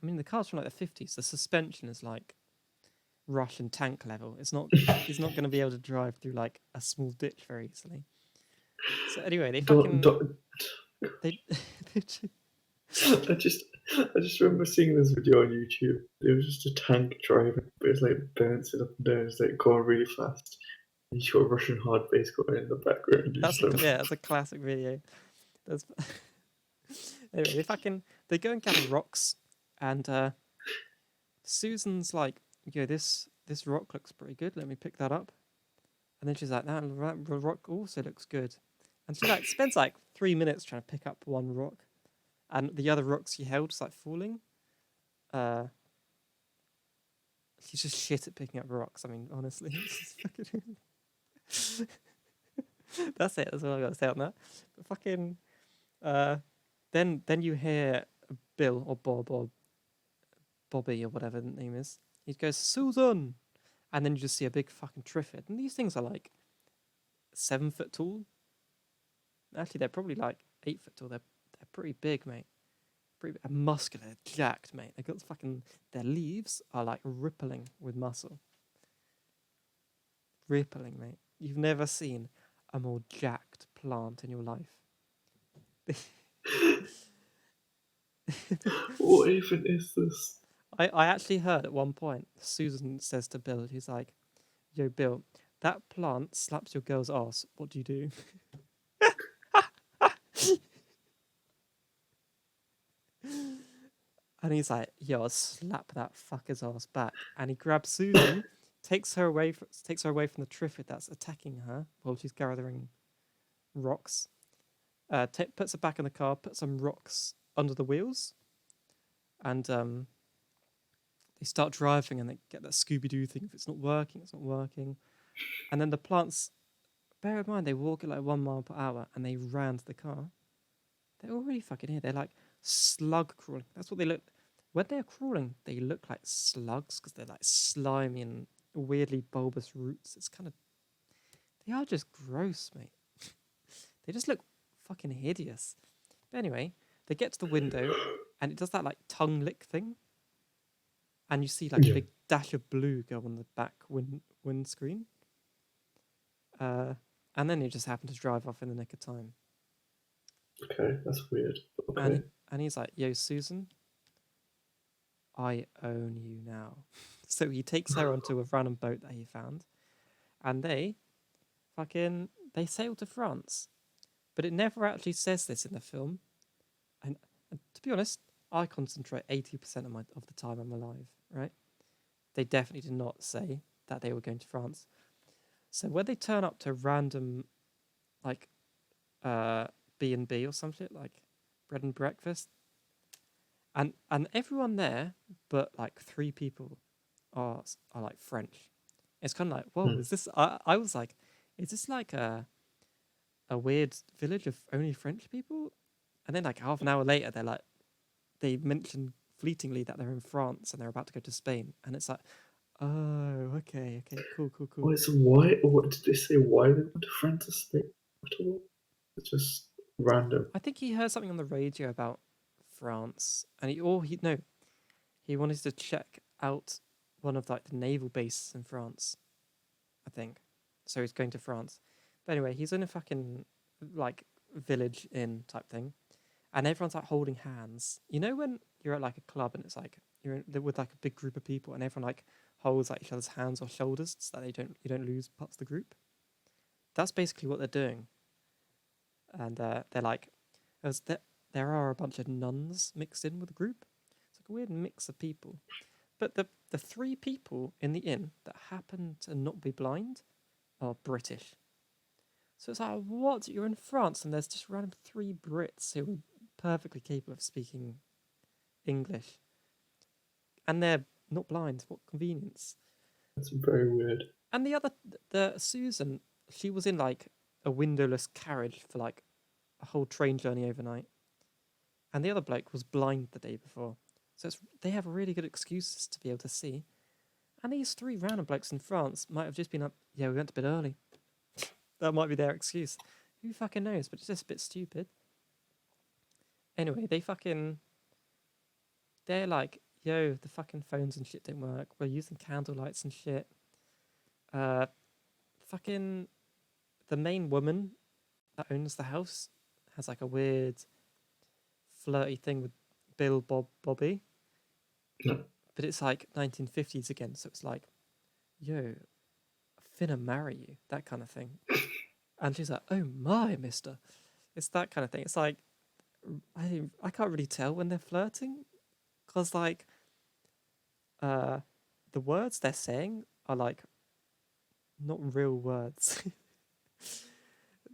I mean, the car's from like the 50s. The suspension is like Russian tank level. It's not. He's not going to be able to drive through like a small ditch very easily. So anyway, Don't. they I just I just remember seeing this video on YouTube. It was just a tank driving, but it's like bouncing up and down. It's like going really fast. And you got a Russian hard bass going in the background. You're just like, that's a classic video. That's anyway. They go and gather rocks, and Susan's like, "Yo, this rock looks pretty good. Let me pick that up." And then she's like, "That rock also looks good." And she like spends like 3 minutes trying to pick up one rock, and the other rocks she held is like falling. Uh, she's just shit at picking up rocks. I mean, honestly, that's it. That's all I got to say on that. But fucking, uh, then you hear Bill or Bob or Bobby or whatever the name is. He goes, "Susan," and then you just see a big fucking Triffid, and these things are like 7 foot tall, Actually, they're probably like 8 foot tall. They're pretty big, mate. Pretty muscular, jacked, mate. They got fucking their leaves are like rippling with muscle. Rippling, mate. You've never seen a more jacked plant in your life. What even is this? I actually heard at one point Susan says to Bill, he's like, "Yo, Bill, that plant slaps your girl's ass. What do you do?" And he's like, "Yo, I'll slap that fucker's ass back." And he grabs Susan, takes her away from the Triffid that's attacking her while she's gathering rocks. Puts her back in the car, puts some rocks under the wheels, and they start driving and they get that Scooby Doo thing. If it's not working, it's not working. And then the plants, bear in mind, they walk at like 1 mile per hour and they ran to the car. They're already fucking here. They're like slug crawling. That's what they look. When they're crawling, they look like slugs because they're like slimy and weirdly bulbous roots. It's kind of. They are just gross, mate. They just look fucking hideous. But anyway, they get to the window and it does that like tongue lick thing. And you see like a big dash of blue go on the back windscreen. And then he just happened to drive off in the nick of time. Okay, that's weird. Okay. And he's like, "Yo, Susan, I own you now." So he takes her onto a random boat that he found. And they sail to France. But it never actually says this in the film. And to be honest, I concentrate 80% of the time I'm alive, right? They definitely did not say that they were going to France. So when they turn up to random, like, B&B or some shit, like bread and breakfast, and everyone there, but like 3 people are like French. It's kind of like, whoa, is this? I was like, is this like a weird village of only French people? And then like half an hour later, they mention fleetingly that they're in France and they're about to go to Spain, and it's like, oh, okay, cool. Wait, so why? What did they say? Why they went to France or Spain at all? It's just random. I think he heard something on the radio about France, and he wanted to check out one of like the naval bases in France, I think. So he's going to France. But anyway, he's in a fucking like village inn type thing, and everyone's like holding hands. You know when you're at like a club and it's like with like a big group of people and everyone like holds like each other's hands or shoulders so that you don't lose parts of the group. That's basically what they're doing. And they're like, there are a bunch of nuns mixed in with the group. It's like a weird mix of people. But the 3 people in the inn that happen to not be blind are British. So it's like, what? You're in France and there's just random 3 Brits who are perfectly capable of speaking English. And they're not blind. What convenience. That's very weird. And the Susan, she was in like a windowless carriage for like a whole train journey overnight. And the other bloke was blind the day before. So they have really good excuses to be able to see. And these 3 random blokes in France might have just been like, yeah, we went to bed early. That might be their excuse. Who fucking knows? But it's just a bit stupid. Anyway, they're like, yo, the fucking phones and shit didn't work. We're using candle lights and shit. Fucking the main woman that owns the house has like a weird flirty thing with Bobby. No. But it's like 1950s again, so it's like, yo, finna marry you, that kind of thing. And she's like, oh my, mister. It's that kind of thing. It's like, I can't really tell when they're flirting, because like, the words they're saying are like not real words.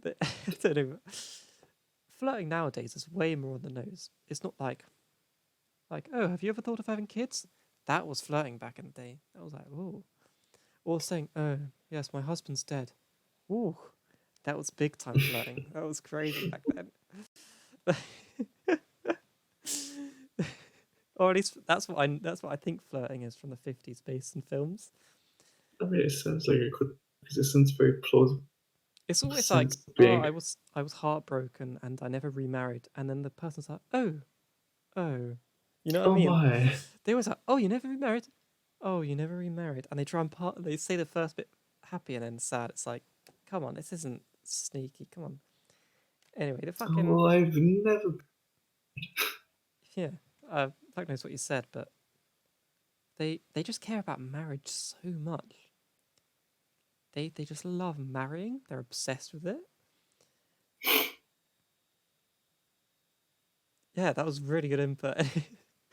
I don't know. Flirting nowadays is way more on the nose. It's not like, oh, have you ever thought of having kids? That was flirting back in the day. That was like, oh. Or saying, oh, yes, my husband's dead. Ooh, that was big time flirting. That was crazy back then. Or at least that's what I think flirting is from the 50s based in films. I mean, it sounds like it could, because it sounds very plausible. It's always sense like, of oh, being. I was heartbroken and I never remarried, and then the person's like, oh, you know what I Oh mean? my. They always like, oh, you never remarried, oh, you never remarried, and they try and they say the first bit happy and then sad. It's like, come on, this isn't sneaky. Come on. Anyway, the fucking Oh, I've never. yeah, fuck knows what you said, but they just care about marriage so much. They just love marrying. They're obsessed with it. Yeah, that was really good input.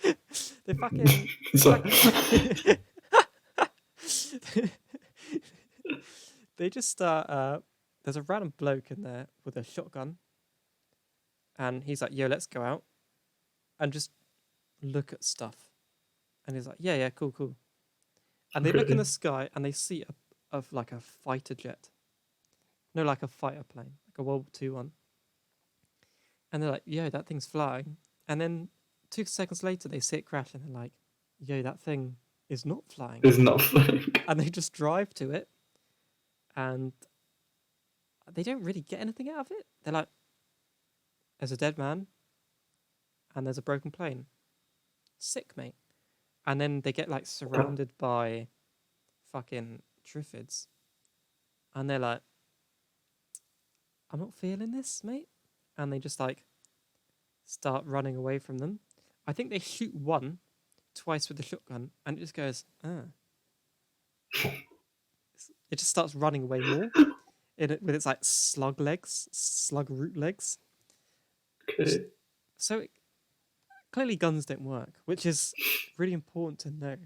they fucking they So, fucking they just start. There's a random bloke in there with a shotgun, and he's like, "Yo, let's go out and just look at stuff." And he's like, "Yeah, yeah, cool, cool." And they look in okay. the sky and they see like a fighter jet, no, like a fighter plane, like a World War II one. And they're like, "Yo, that thing's flying." And then 2 seconds later, they see it crash, and they're like, "Yo, that thing is not flying." It's not flying. And they just drive to it, and they don't really get anything out of it. They're like, "There's a dead man, and there's a broken plane. Sick, mate." And then they get like surrounded by fucking Triffids, and they're like, "I'm not feeling this, mate." And they just like start running away from them. I think they shoot twice with the shotgun, and it just goes, ah. It just starts running away more with its like slug root legs. Okay. So clearly guns don't work, which is really important to know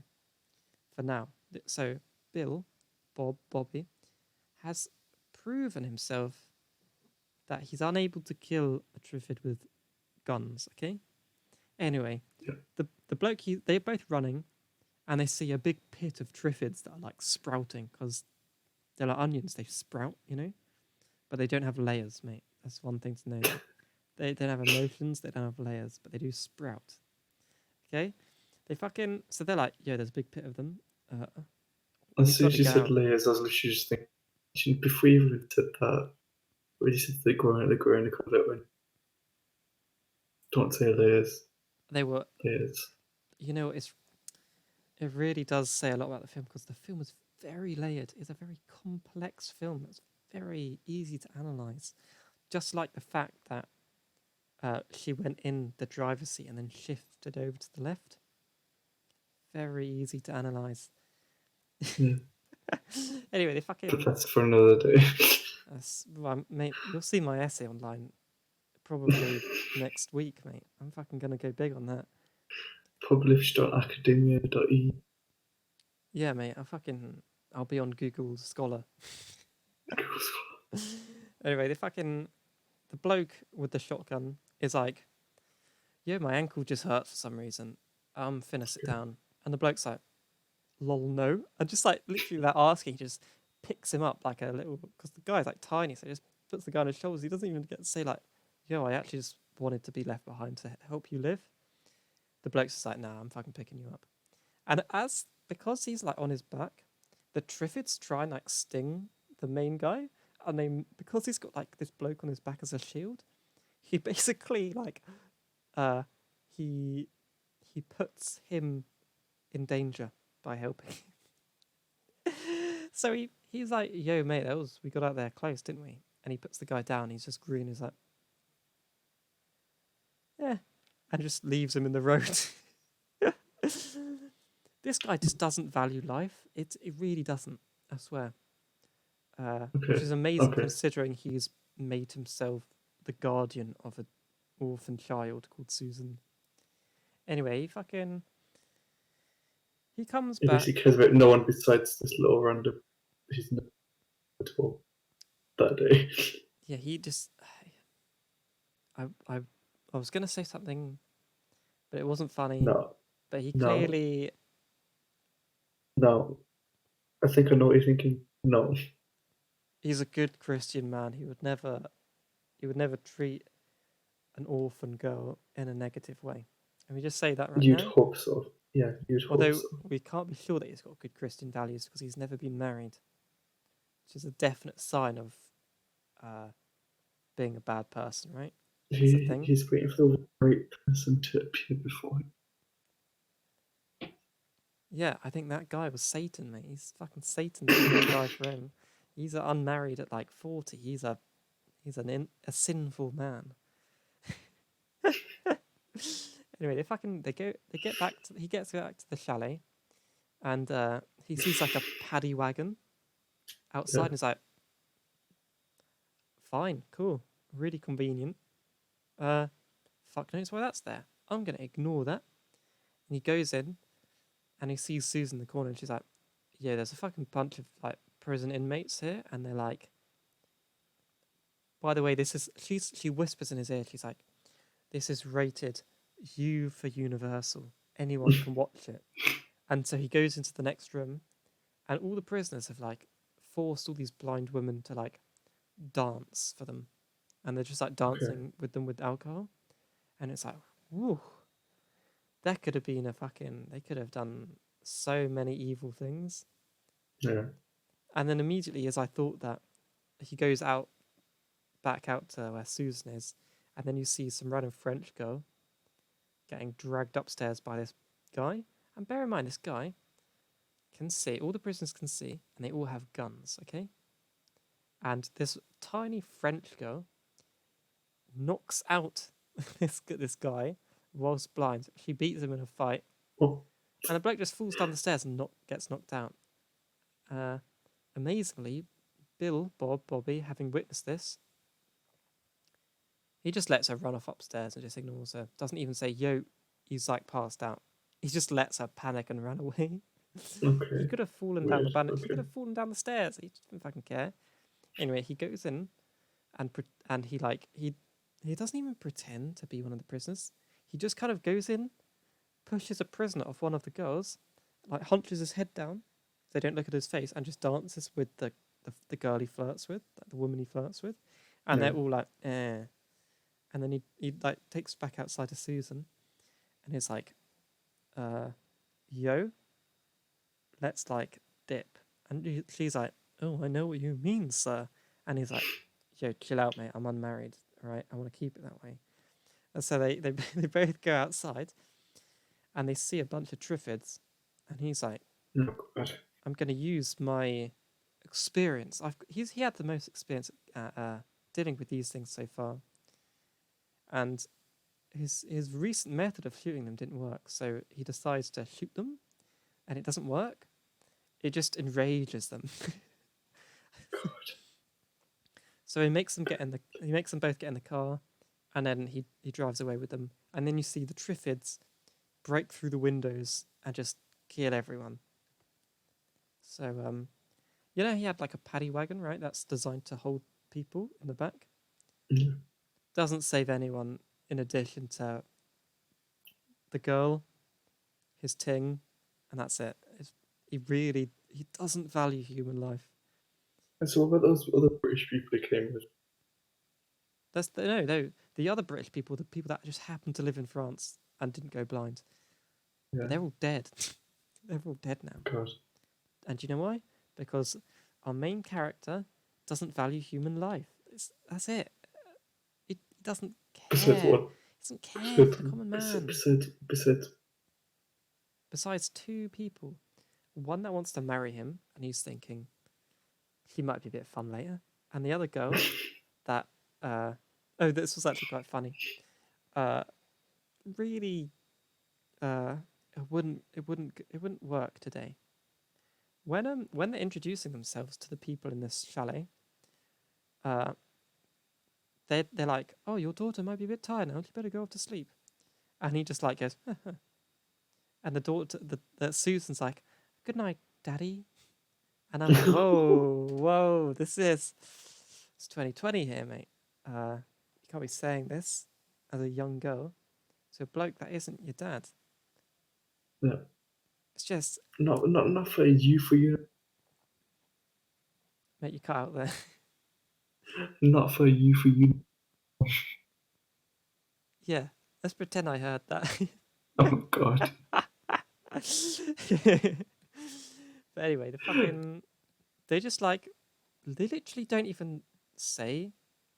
for now. So Bobby, has proven himself that he's unable to kill a Triffid with guns. Okay. Anyway, Yeah. the bloke they're both running, and they see a big pit of Triffids that are like sprouting because they're like onions. They sprout, but they don't have layers, mate. That's one thing to know. They don't have emotions. They don't have layers, but they do sprout. Okay, so they're like, yo, there's a big pit of them. As We've soon got to as you get said out. layers, I was literally just thinking, before you even said that, when you said they grow and they come out, don't say layers. They were, Layers. it really does say a lot about the film because the film is very layered. It's a very complex film. It's very easy to analyze. Just like the fact that she went in the driver's seat and then shifted over to the left. Very easy to analyze. Yeah. Anyway, they But fucking. that's for another day. Well, mate, you'll see my essay online probably next week, mate. I'm fucking gonna go big on that. Published.academia.e. Yeah, mate. I'll be on Google Scholar. Anyway, the bloke with the shotgun is like, "Yeah, my ankle just hurts for some reason. I'm finna sit down." And the bloke's like, "Lol, no." And just like literally without asking, he just picks him up like a little, because the guy's like tiny, so he just puts the guy on his shoulders. He doesn't even get to say like, "Yo, I actually just wanted to be left behind to help you live." The bloke's just like, "Nah, I'm fucking picking you up." And because he's like on his back, the Triffids try and like sting the main guy, and because he's got like this bloke on his back as a shield, he basically like uh he he puts him in danger by helping. So he's like, "Yo, mate, we got out there close, didn't we?" And he puts the guy down. He's just green. He's like, "Yeah," and just leaves him in the road. This guy just doesn't value life. It really doesn't. I swear. Which Okay. is amazing Okay. considering he's made himself the guardian of an orphan child called Susan. Anyway, he comes He back. basically cares about no one besides this little random who's not at all that day. Yeah, he just. I was gonna say something, but it wasn't funny. No. But he No. clearly No. I think I know what you're thinking. No. he's a good Christian man. He would never treat an orphan girl in a negative way. Can we just say that right You'd now? hope so. Yeah, you'd hope Although so. we can't be sure that he's got good Christian values because he's never been married, which is a definite sign of being a bad person, right? That's the thing. He's waiting for the right person to appear before him. Yeah, I think that guy was Satan, mate. He's fucking Satan that came to die for him. He's unmarried at like 40. He's a sinful man. Anyway, they get back to he gets back to the chalet, and he sees like a paddy wagon outside, Yeah. and he's like, fine, cool, really convenient. Fuck knows why that's there. I'm gonna ignore that. And he goes in, and he sees Susan in the corner, and she's like, yeah, there's a fucking bunch of like prison inmates here, and they're like, by the way, she whispers in his ear, she's like, this is rated U for Universal. Anyone can watch it. And so he goes into the next room, and all the prisoners have like forced all these blind women to like dance for them, and they're just like dancing with them with alcohol, and it's like, whew, that could have been they could have done so many evil things. Yeah. And then immediately, as I thought that, he goes back out to where Susan is, and then you see some random French girl getting dragged upstairs by this guy. And bear in mind, this guy can see, all the prisoners can see, and they all have guns, okay? And this tiny French girl knocks out this guy whilst blind. She beats him in a fight, Oh, and the bloke just falls down the stairs and gets knocked out. Amazingly, Bobby, having witnessed this, he just lets her run off upstairs and just ignores her. Doesn't even say, yo, he's like passed out. He just lets her panic and run away. okay. He could have fallen down the Weird, bandit. He okay. could have fallen down the stairs. He just didn't fucking care. Anyway, he goes in, and he doesn't even pretend to be one of the prisoners. He just kind of goes in, pushes a prisoner off one of the girls, like hunches his head down. They don't look at his face, and just dances with the girl he flirts with, like the woman he flirts with, and Yeah. they're all like, eh. And then he like takes back outside to Susan, and he's like, yo, let's like dip. And she's like, oh, I know what you mean, sir. And he's like, yo, chill out, mate. I'm unmarried. All right, I want to keep it that way. And so they they both go outside, and they see a bunch of Triffids, and he's like, Oh, God. I'm going to use my experience. He had the most experience dealing with these things so far, and his recent method of shooting them didn't work. So he decides to shoot them, and it doesn't work. It just enrages them. God. So he makes them both get in the car, and then he drives away with them. And then you see the Triffids break through the windows and just kill everyone. So he had like a paddy wagon, right? That's designed to hold people in the back. Yeah. Doesn't save anyone in addition to the girl, his ting, and that's it. He doesn't value human life. And so what about those other British people he came with? The other British people, the people that just happened to live in France and didn't go blind. Yeah. But they're all dead. They're all dead now. God. And do you know why? Because our main character doesn't value human life. That's it. He doesn't Besides care. what? He doesn't care for the Besides, common man. besides, Besides two people. One that wants to marry him, and he's thinking he might be a bit fun later. And the other girl that this was actually quite funny. Really, it wouldn't work today. When they're introducing themselves to the people in this chalet, they're like, oh, your daughter might be a bit tired now. You better go off to sleep. And he just like goes, and the daughter, the Susan's like, good night, Daddy. And I'm like, whoa, it's 2020 here, mate. You can't be saying this as a young girl to a bloke that isn't your dad. yeah. It's just, Not for you. mate, you cut out there. Not for you. Yeah, let's pretend I heard that. Oh, God. But anyway, they literally don't even say.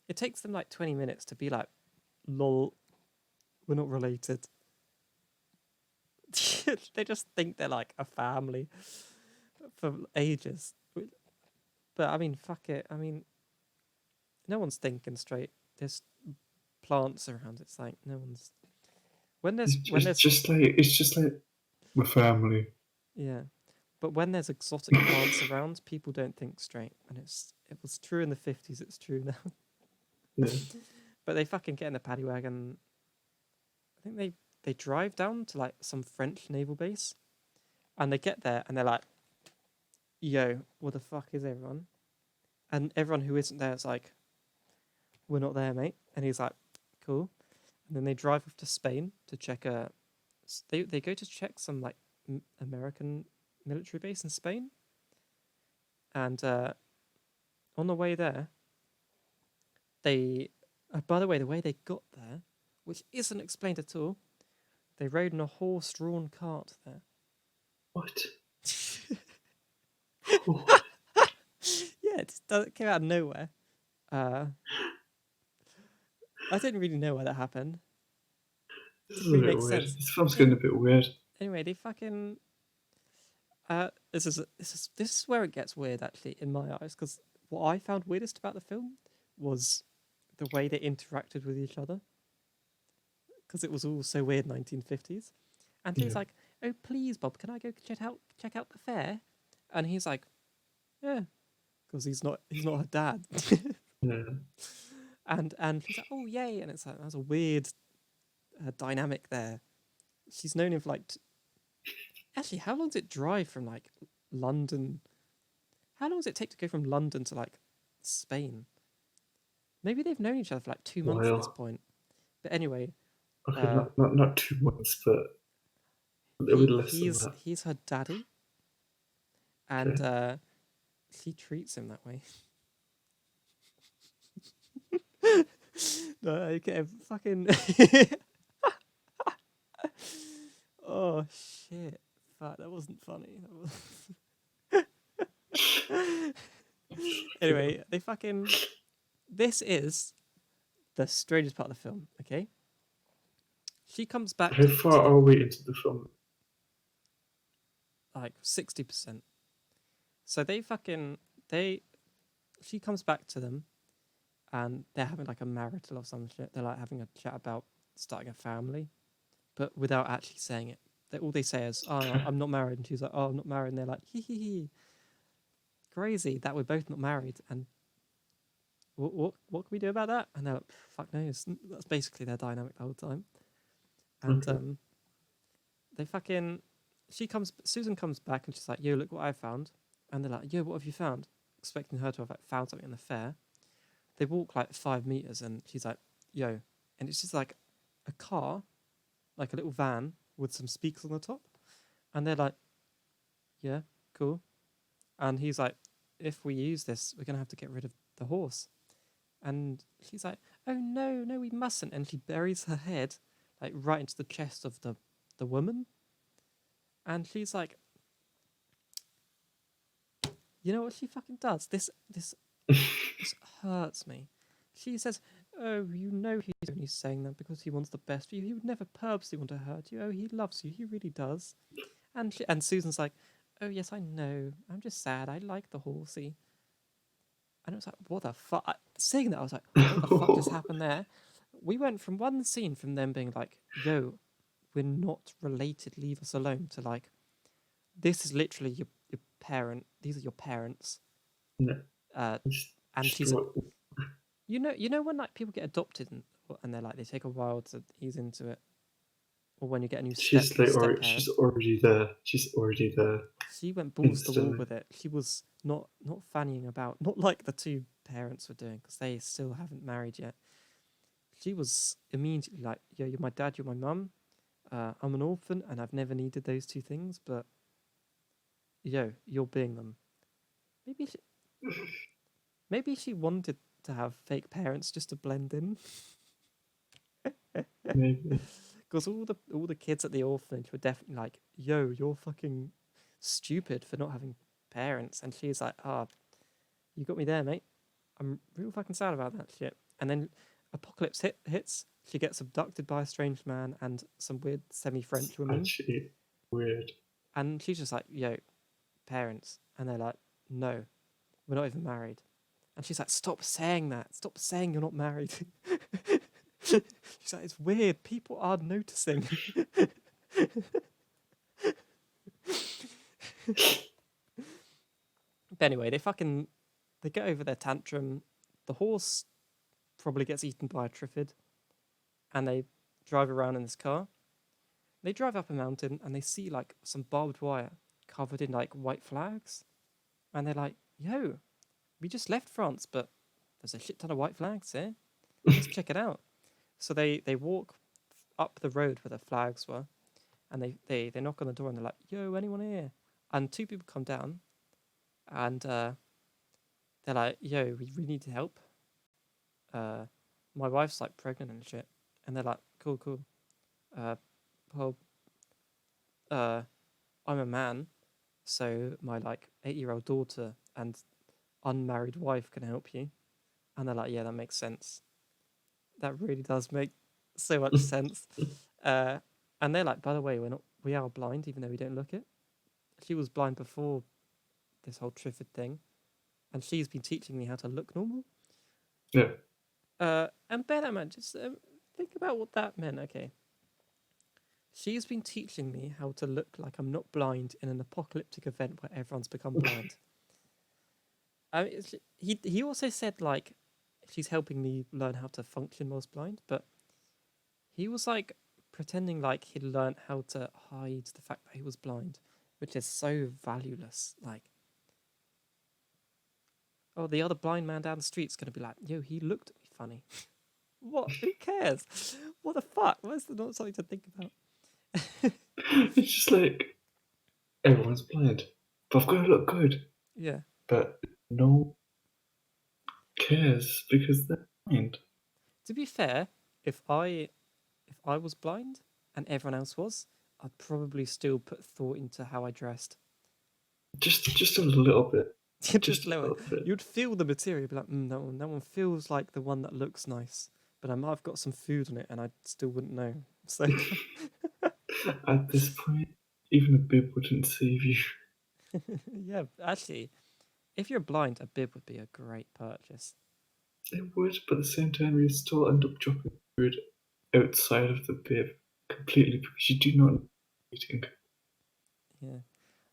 It takes them like 20 minutes to be like, lol, we're not related. They just think they're like a family for ages. But I mean, fuck it. I mean, no one's thinking straight. There's plants around. It's like no one's It's just like my family. yeah. But when there's exotic plants around, people don't think straight, and it was true in the 50s. It's true now. Yeah. But they fucking get in the paddy wagon. I think they drive down to like some French naval base, and they get there and they're like, "Yo, what the fuck is everyone?" And everyone who isn't there is like, "We're not there, mate." And he's like, "Cool." And then they drive off to Spain to check a. They go to check some like American military base in Spain, and on the way there, they. By the way, the way they got there, which isn't explained at all, they rode in a horse-drawn cart there. What? What? Yeah, it came out of nowhere. I didn't really know why that happened. This Didn't is a really bit make weird. sense. This film's getting a bit weird. Anyway, they fucking. This is where it gets weird actually in my eyes, because what I found weirdest about the film was the way they interacted with each other, because it was all so weird 1950s, and he's Yeah. like, "Oh please, Bob, can I go check out the fair?" And he's like, "Yeah," because he's not her dad. Yeah. And she's like, "Oh yay!" And it's like that's a weird dynamic there. She's known him for like. Actually, how long does it drive from like London? How long does it take to go from London to like Spain? Maybe they've known each other for like 2 months at this While. point. But anyway, Okay, uh, not 2 months, but a little bit less than that. he's her daddy, and Okay. she treats him that way. No, okay, fucking. Oh shit! Fuck, that wasn't funny. Anyway, they fucking. This is the strangest part of the film. Okay, she comes back How far to the are we into the film? like 60%. So they fucking they. She comes back to them, and they're having like a marital or some shit. They're like having a chat about starting a family, but without actually saying it. All they say is, "Oh, I'm not married," and she's like, "Oh, I'm not married," and they're like, "Hee hee hee." Crazy that we're both not married, and what can we do about that? And they're like, "Fuck knows." That's basically their dynamic the whole time. And Okay. they fucking Susan comes back and she's like, "Yo, look what I found." And they're like, "Yo, what have you found?" Expecting her to have like found something in the fair. They walk like 5 meters and she's like, "Yo," and it's just like a car, like a little van with some speakers on the top, and they're like, "Yeah, cool." And he's like, "If we use this, we're gonna have to get rid of the horse." And she's like, "Oh no, no, we mustn't." And she buries her head like right into the chest of the woman. And she's like, "You know what she fucking does? This hurts me." She says, "Oh, you know he's only saying that because he wants the best for you. He would never purposely want to hurt you. Oh, he loves you. He really does." And Susan's like, "Oh yes, I know. I'm just sad. I like the horsey." And it was like, what the fuck? Seeing that, I was like, what the fuck just happened there? We went from one scene from them being like, "Yo, we're not related. Leave us alone," to like, this is literally your parent. These are your parents. No. Uh, and Just she's what? you know when like people get adopted and they're like they take a while to ease into it, or when you get a new step She's parent. already there. She's already there She went balls to the wall instantly. with it. She was not fannying about, not like the two parents were doing because they still haven't married yet. She was immediately like, "Yo, you're my dad, you're my mum. I'm an orphan and I've never needed those two things, but yo, you're being them." Maybe she, maybe she wanted to have fake parents just to blend in. Maybe. Because all the kids at the orphanage were definitely like, "Yo, you're fucking stupid for not having parents," and she's like, "Ah, oh, you got me there, mate." I'm real fucking sad about that shit. And then Apocalypse hits. She gets abducted by a strange man and some weird semi-French woman. Actually, weird. And she's just like, yo, parents. And they're like, no, we're not even married. And she's like, stop saying that. Stop saying you're not married. She's like, it's weird. People are noticing. But anyway, they get over their tantrum. The horse probably gets eaten by a Triffid. And they drive around in this car. They drive up a mountain and they see like some barbed wire covered in like white flags. And they're like, yo, we just left France, but there's a shit ton of white flags here. Let's check it out. So they walk up the road where the flags were, and they knock on the door and they're like, yo, anyone here? And two people come down, and they're like, yo, we need help. My wife's like pregnant and shit. And they're like, cool. Well, I'm a man, so my like 8-year-old daughter and unmarried wife can help you. And they're like, yeah, that makes sense. That really does make so much sense. And they're like, by the way, we are blind, even though we don't look it. She was blind before this whole Triffid thing, and she's been teaching me how to look normal. Yeah. And bear that in mind, just think about what that meant. Okay. She's been teaching me how to look like I'm not blind in an apocalyptic event where everyone's become blind. He also said like she's helping me learn how to function whilst blind, but he was like pretending like he'd learned how to hide the fact that he was blind, which is so valueless. Like, oh, the other blind man down the street's gonna be like, yo, he looked at me funny. What? Who cares? What the fuck? Why is there not something to think about? It's just like everyone's blind, but I've got to look good. Yeah. But no cares because they're blind. To be fair, if I was blind and everyone else was, I'd probably still put thought into how I dressed. Just a little bit. Just lower. Bit. You'd feel the material, be like, that one feels like the one that looks nice, but I might have got some food on it, and I still wouldn't know. So At this point, even a bib wouldn't save you. yeah, actually, if you're blind, a bib would be a great purchase. It would, but at the same time, you still end up dropping food outside of the bib completely because you do not know eating. Yeah,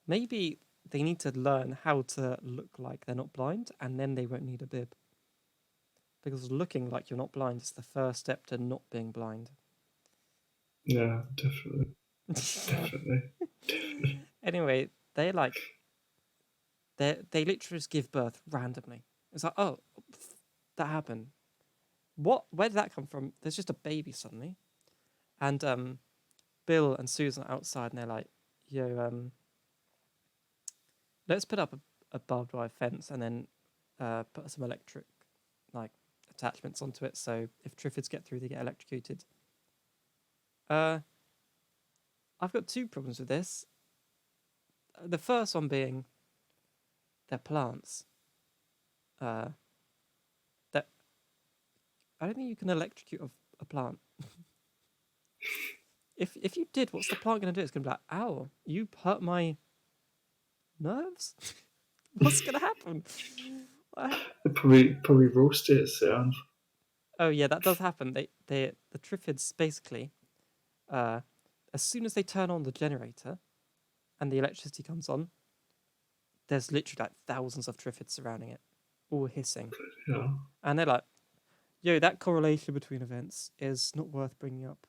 maybe they need to learn how to look like they're not blind, and then they won't need a bib. Because looking like you're not blind is the first step to not being blind. Yeah, definitely. Definitely. Anyway, they literally just give birth randomly. It's like, oh, that happened. What? Where did that come from? There's just a baby suddenly, and Bill and Susan are outside, and they're like, yo, let's put up a barbed wire fence and then put some electric like attachments onto it, so if Triffids get through, they get electrocuted. I've got two problems with this. The first one being they're plants. That I don't think you can electrocute a plant. If you did, what's the plant going to do? It's going to be like, ow, you hurt my nerves? What's going to happen? They probably roast it, sound. Oh yeah, that does happen. The Triffids basically, as soon as they turn on the generator, and the electricity comes on, there's literally like thousands of Triffids surrounding it, all hissing. Yeah. And they're like, yo, that correlation between events is not worth bringing up.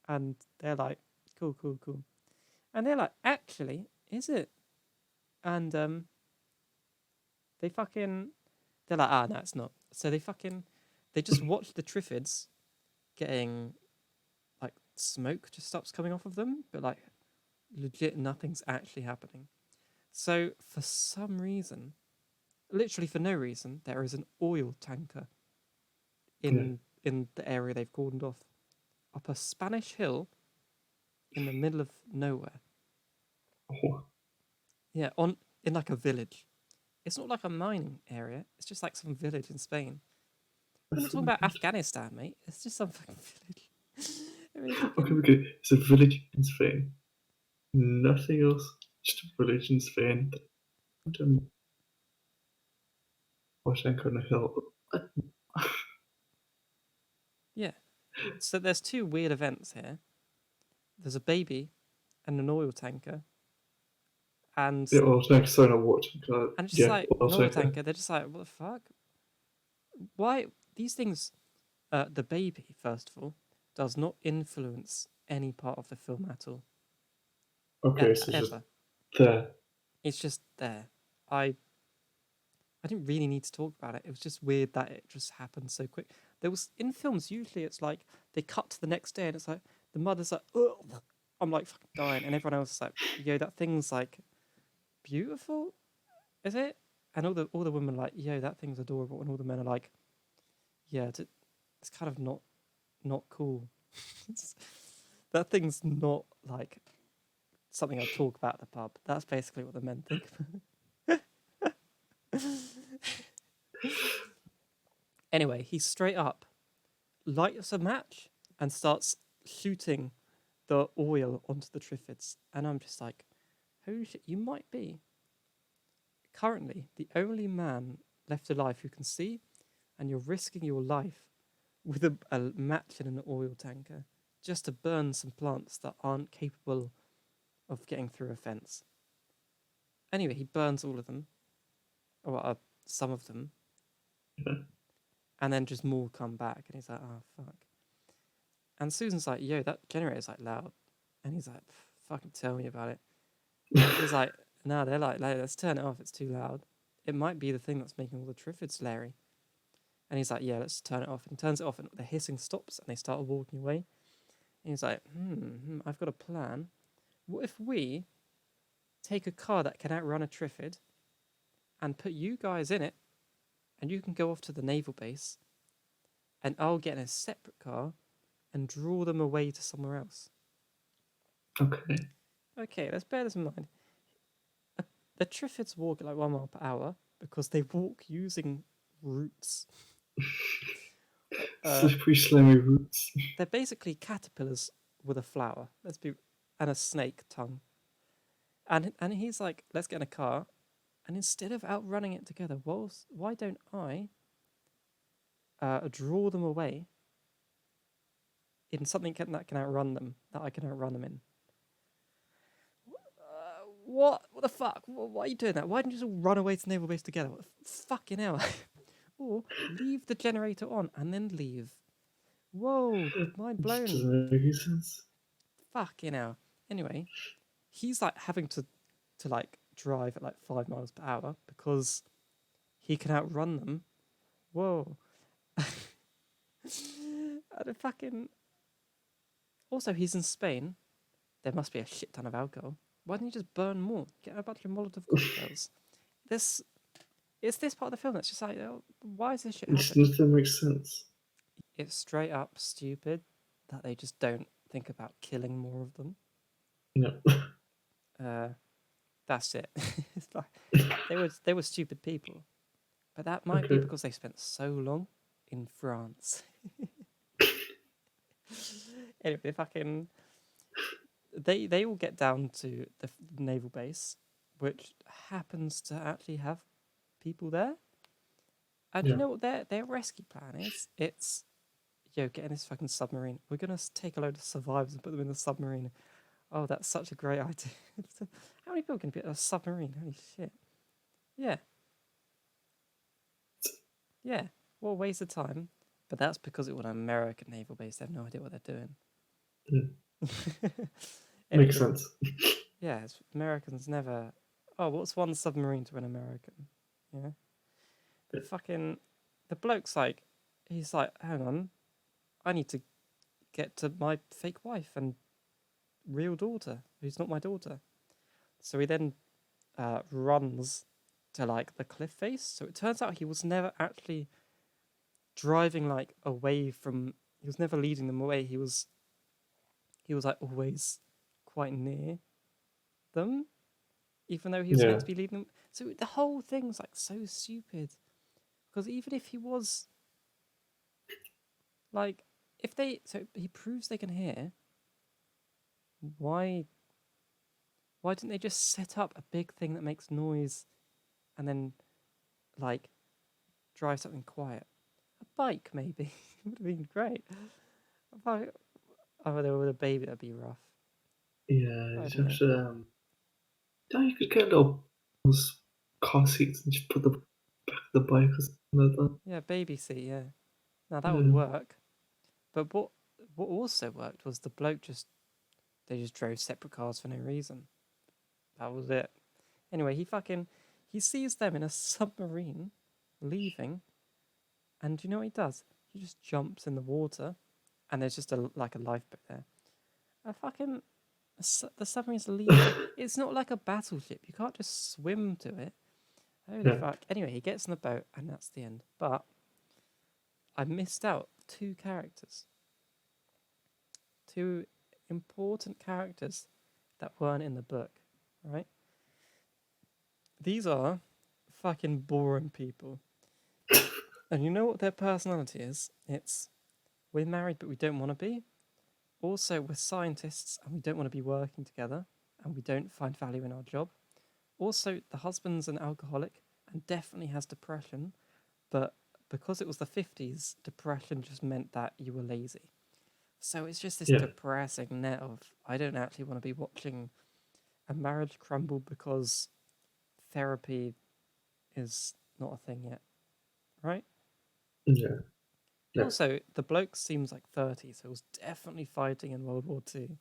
And they're like, cool. And they're like, actually, is it? And they're like, no, it's not. So they just watch the Triffids getting, like, smoke just stops coming off of them, but like, legit nothing's actually happening. So for some reason, literally for no reason, there is an oil tanker in the area they've cordoned off, up a Spanish hill in the middle of nowhere. Oh. Yeah, in like a village. It's not like a mining area. It's just like some village in Spain. We're not That's talking about Afghanistan, mate. It's just some fucking village. I mean, fucking, okay. It's a village in Spain. Nothing else. Just a village in Spain. And Washington on a hill. yeah. So there's two weird events here. There's a baby and an oil tanker, and Yeah, well, thanks. Sorry, not watching. just Yeah, like well, an oil tanker. tanker, they're just like, what the fuck? Why these things? The baby, first of all, does not influence any part of the film at all, Okay, so it's just ever. there. It's just there. I I didn't really need to talk about it. It was just weird that it just happened so quick. There was in films usually it's like they cut to the next day and it's like the mother's like, ugh, I'm like fucking dying, and everyone else is like, yo, that thing's like beautiful, is it? And all the women are like, yo, that thing's adorable, and all the men are like, yeah, it's kind of not cool. That thing's not like something I'd talk about at the pub. That's basically what the men think. Anyway, he straight up lights a match and starts shooting the oil onto the Triffids. And I'm just like, holy shit, you might be currently the only man left alive who can see, and you're risking your life with a match in an oil tanker just to burn some plants that aren't capable of getting through a fence. Anyway, he burns all of them, or some of them, Yeah. and then just more come back, and he's like, oh fuck. And Susan's like, yo, that generator's like loud. And he's like, fucking tell me about it. He's like, no, they're like, let's turn it off, it's too loud. It might be the thing that's making all the Triffids Larry. And he's like, yeah, let's turn it off. And he turns it off and the hissing stops and they start walking away. And he's like, I've got a plan. What if we take a car that can outrun a Triffid and put you guys in it, and you can go off to the naval base, and I'll get in a separate car and draw them away to somewhere else. Okay. Okay, let's bear this in mind. The Triffids walk at like 1 mile per hour because they walk using roots. Slippery, slimy roots. They're basically caterpillars with a flower. And a snake tongue. And he's like, let's get in a car, and instead of outrunning it together, why don't I draw them away in something that can outrun them, that I can outrun them in? What? What the fuck? Why are you doing that? Why didn't you just all run away to naval base together? What the fucking hell? Or leave the generator on and then leave. Whoa, mind It blown. doesn't make any sense. Fucking hell. Anyway, he's like having to like drive at like 5 miles per hour because he can outrun them. Whoa. And fucking. Also, he's in Spain. There must be a shit ton of alcohol. Why didn't you just burn more? Get a bunch of Molotov cocktails. It's this part of the film that's just like, oh, why is this shit It just happening? doesn't make sense. It's straight up stupid that they just don't think about killing more of them. Yeah. That's it. It's like, they were stupid people, but that might be Okay. because they spent so long in France. Anyway, they all get down to the naval base, which happens to actually have people there. And Yeah. you know what their rescue plan is? It's, yo, get in this fucking submarine. We're gonna take a load of survivors and put them in the submarine. Oh, that's such a great idea. How many people can be in a submarine? Holy shit. Yeah. Yeah. What a waste of time. But that's because it was an American naval base. They have no idea what they're doing. Anyway, Makes sense. yeah, Americans never. Oh, what's one submarine to an American? Yeah. But fucking. The bloke's like. He's like, hang on. I need to get to my fake wife and real daughter, who's not my daughter. So he then runs to like the cliff face. So it turns out he was never actually driving like away from. He was never leading them away. He was like always quite near them. even though he was Yeah. meant to be leading them. So the whole thing's like so stupid. Because even if he was like, if they, so he proves they can hear. Why? Why didn't they just set up a big thing that makes noise, and then like drive something quiet? A bike maybe would have been great. A bike. Oh, there with a baby that'd be rough. Yeah, I you don't know. have to. Yeah, you could get little those car seats and just put the back of the bike or something like that. Yeah, baby seat. Yeah, now that would Yeah. work. But what also worked was the bloke just they just drove separate cars for no reason. That was it. Anyway, he sees them in a submarine leaving, and do you know what he does? He just jumps in the water, and there's just a like a lifeboat there. A fucking the submarine's leaving. It's not like a battleship. You can't just swim to it. Holy Yeah. fuck. Anyway, he gets in the boat, and that's the end. But I missed out two characters, two important characters that weren't in the book. Right? These are fucking boring people. And you know what their personality is? It's we're married but we don't want to be. Also, we're scientists and we don't want to be working together and we don't find value in our job. Also, the husband's an alcoholic and definitely has depression, but because it was the 50s, depression just meant that you were lazy. So it's just this Yeah. depressing net of I don't actually want to be watching a marriage crumble because therapy is not a thing yet, right? Yeah. Yeah. Also, the bloke seems like 30, so he was definitely fighting in World War II.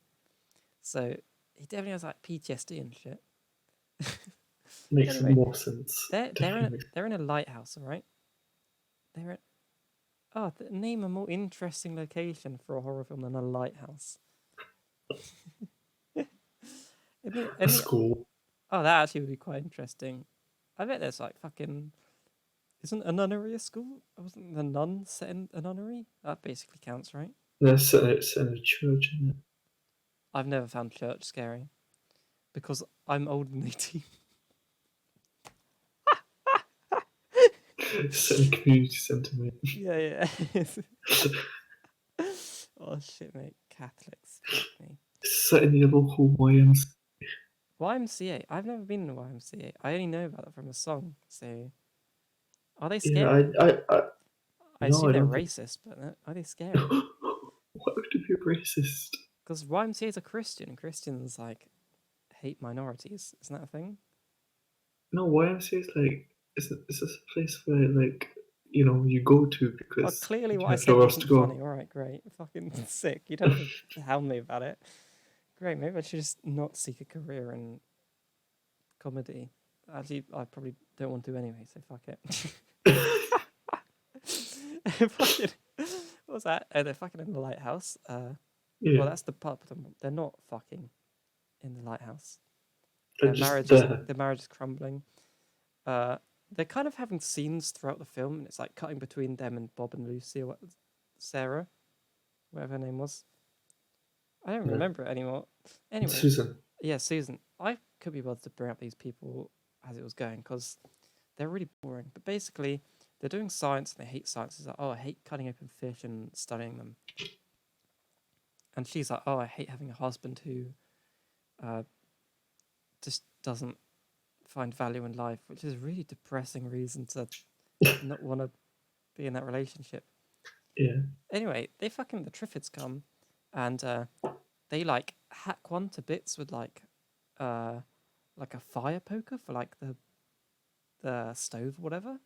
So he definitely has like PTSD and shit. Makes Anyway, more sense. Definitely. they're in a lighthouse, all right? They're in, name a more interesting location for a horror film than a lighthouse. A In the, school. oh, that actually would be quite interesting. I bet there's like fucking isn't a nunnery a school? Wasn't the nun set in a nunnery? That basically counts, right? That's it's in a church, isn't I've never found church scary because I'm older than 18. it? It's in a community centre, mate. Yeah, yeah. Oh shit, mate. Catholics, fuck me. It's set in your local YMCA. YMCA. I've never been in a YMCA. I only know about it from a song. So, are they Yeah, scary? I no, assume I they're don't think. racist, but are they scary? Why would it be racist? Because YMCA is a Christian, and Christians like hate minorities. Isn't that a thing? No, YMCA is like it's a place where like you go to Oh, because clearly what you I have said nowhere else to wasn't funny. go. All right, great. Fucking sick. You don't have to hound me about it. Great. Maybe I should just not seek a career in comedy. Actually, I probably don't want to anyway. So fuck it. Fucking, what was that? Oh, they're fucking in the lighthouse. Yeah, Well, that's the pub. They're not fucking in the lighthouse. they're just there. Their marriage is crumbling. Uh, they're kind of having scenes throughout the film, and it's like cutting between them and Bob and Lucy or Sarah, whatever her name was. I don't Yeah. remember it anymore. Anyway, Susan. yeah, Susan. I could be bothered to bring up these people as it was going because they're really boring. But basically, they're doing science and they hate science. It's like, oh, I hate cutting open fish and studying them. And she's like, oh, I hate having a husband who uh, just doesn't find value in life, which is a really depressing reason to not want to be in that relationship. Yeah. Anyway, the Triffids come and they like hack one to bits with uh like a fire poker for like the stove or whatever.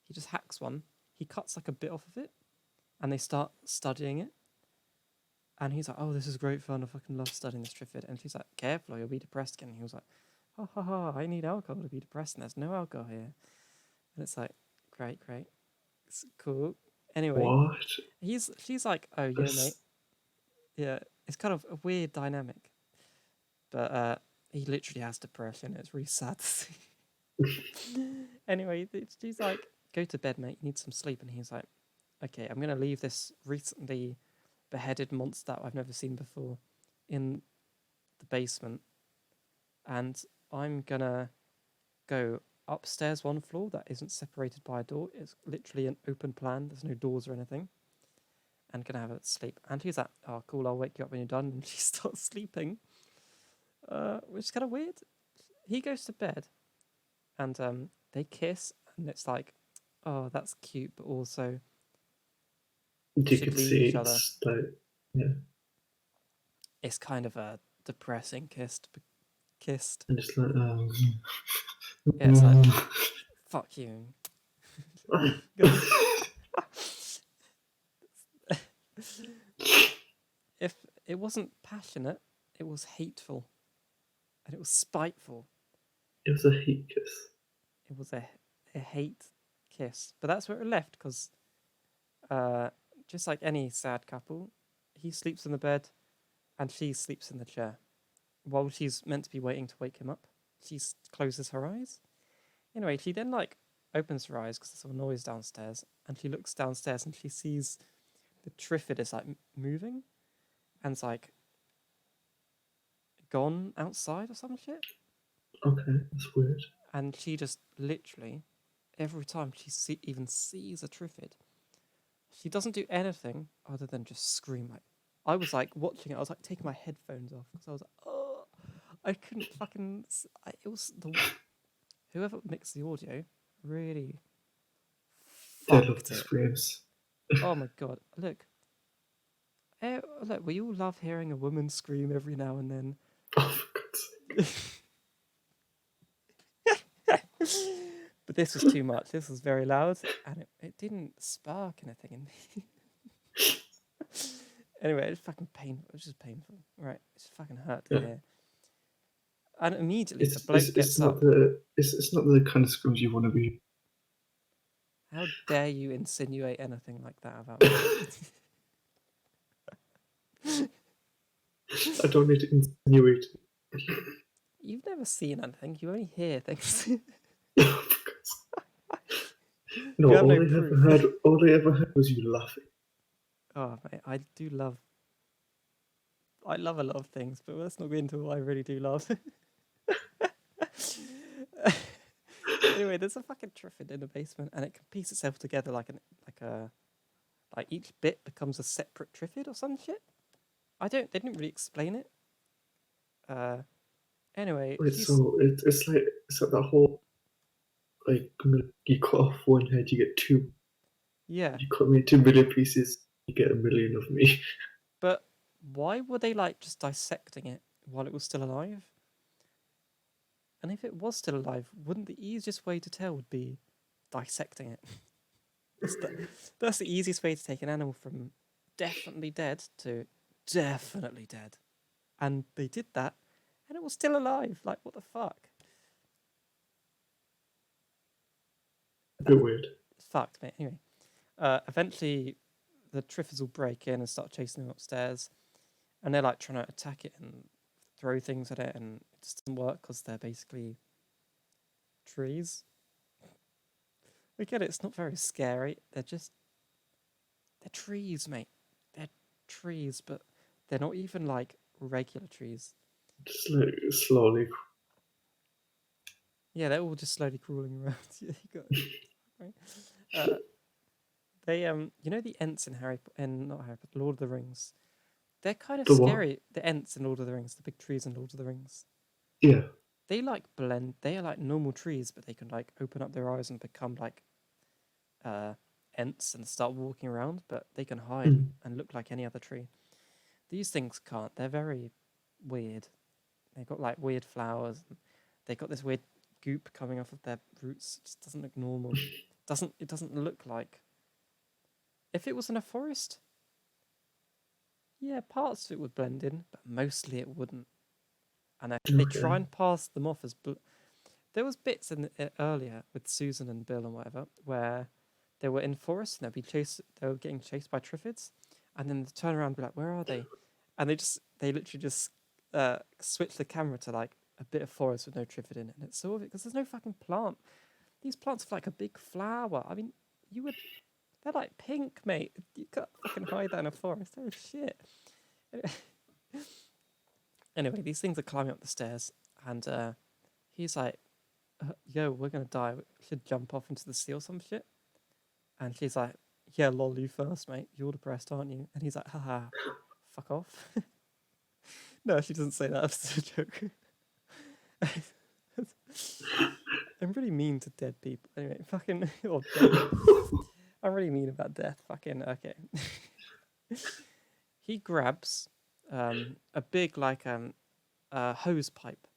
He just hacks one. He cuts like a bit off of it, and they start studying it. And he's like, "Oh, this is great fun. I fucking love studying this Triffid." And she's like, "Careful, or you'll be depressed again." And he was like, "Ha ha ha! I need alcohol to be depressed, and there's no alcohol here." And it's like, "Great, great, it's cool." Anyway, What? she's like, "Oh yeah, mate. That's Yeah." It's kind of a weird dynamic, but he literally has depression. It's really sad to see. Anyway, she's like, "Go to bed, mate. You need some sleep." And he's like, "Okay, I'm gonna leave this recently beheaded monster that I've never seen before in the basement, and I'm gonna go upstairs one floor that isn't separated by a door. It's literally an open plan. There's no doors or anything. And gonna have a sleep. And he's like, oh, cool, I'll wake you up when you're done. And she starts sleeping, which is kind of weird. He goes to bed, and they kiss, and it's like, oh, that's cute, but also You should could leave see each other. it's like, yeah, It's kind of a depressing kissed. and it's like, Yeah, it's like, fuck you. If it wasn't passionate, it was hateful, and it was spiteful. it was a hate kiss. It was a hate kiss. But that's where it left, because just like any sad couple, he sleeps in the bed and she sleeps in the chair. While she's meant to be waiting to wake him up, she closes her eyes. Anyway, she then like opens her eyes because there's some noise downstairs, and she looks downstairs and she sees the Triffid is like moving, and it's like gone outside or some shit. Okay, that's weird. And she just literally, every time she even sees a Triffid, she doesn't do anything other than just scream. Like, I was like watching it, I was like taking my headphones off because I was like, oh, I couldn't fucking. It was whoever mixed the audio really They love fucked the it. screams. Oh my god! Look, look, we all love hearing a woman scream every now and then. Oh, for God's sake. But this was too much. This was very loud, and it didn't spark anything in me. Anyway, it was fucking painful. It was just painful. Right, it just fucking hurt to hear. And immediately the bloke gets up. It's not the kind of screams you want to be. How dare you insinuate anything like that about me? I don't need to insinuate. You've never seen anything. You only hear things. No, You have all no I ever proof. heard, was you laughing. Oh, mate, I do love. I love a lot of things, but let's not get into what I really do love. Anyway, there's a fucking Triffid in the basement, and it can piece itself together like each bit becomes a separate Triffid or some shit. They didn't really explain it. Anyway, Wait, so it's like that whole like you cut off one head, you get two. Yeah. You cut me into 1,000,000 pieces, you get 1,000,000 of me. But why were they like just dissecting it while it was still alive? And if it was still alive, wouldn't the easiest way to tell would be dissecting it? That's the easiest way to take an animal from definitely dead to definitely dead. And they did that, and it was still alive. Like, what the fuck? A bit weird. It's fucked, mate. Anyway, eventually the Triffids will break in and start chasing them upstairs, and they're like trying to attack it and throw things at it, and it just doesn't work because they're basically trees. I get it, it's not very scary. They're trees, mate. They're trees, but they're not even like regular trees. Just like slowly. Yeah, they're all just slowly crawling around. Yeah, you got it. Right. They you know the Ents in not Harry Potter, Lord of the Rings. They're kind of The what? scary. The Ents in Lord of the Rings, the big trees in Lord of the Rings. Yeah. They like blend. They are like normal trees, but they can like open up their eyes and become like Ents and start walking around. But they can hide and look like any other tree. These things can't. They're very weird. They've got like weird flowers. They've got this weird goop coming off of their roots. It just doesn't look normal. It doesn't look like. If it was in a forest, yeah, parts of it would blend in, but mostly it wouldn't. And they try and pass them off as. There was bits in earlier with Susan and Bill and whatever where they were in forest and they were getting chased by Triffids, and then they turn around and be like, "Where are they?" And they literally just switch the camera to like a bit of forest with no Triffid in it, and it's sort of because there's no fucking plant. These plants are like a big flower. I mean, they're like pink, mate. You can't fucking hide that in a forest. Oh shit. Anyway, these things are climbing up the stairs, and he's like, yo, we're gonna die. We should jump off into the sea or some shit. And she's like, yeah, lol, you first, mate. You're depressed, aren't you? And he's like, haha, fuck off. No, she doesn't say that. That's a joke. I'm really mean to dead people. Anyway, fucking, or dead. I'm really mean about death. Fucking, okay. He grabs a big, like, hose pipe.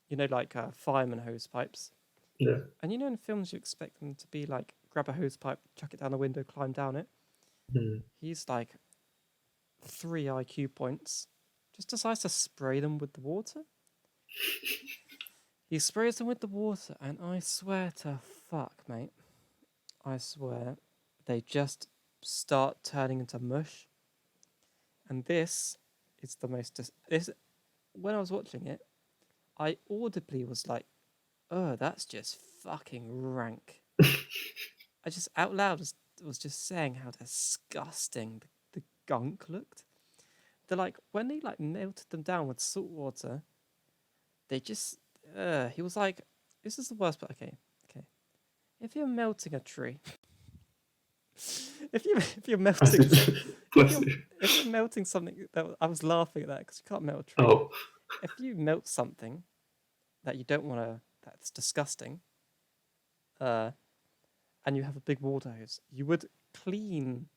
You know, like fireman hose pipes. Yeah. And you know, in films, you expect them to be like, grab a hose pipe, chuck it down the window, climb down it. Mm. He's like 3 IQ points. Just decides to spray them with the water. He sprays them with the water, and I swear to fuck, mate. I swear, they just start turning into mush. And this is the most. When I was watching it, I audibly was like, "Oh, that's just fucking rank." I just out loud was just saying how disgusting the gunk looked. They're like when they like melted them down with salt water. They just. He was like, "This is the worst." But okay. If you're melting a tree, if you're melting Bless you. if you're melting something I was laughing at that because you can't melt a tree. Oh, If you melt something that you don't want to, that's disgusting, and you have a big water hose, you would clean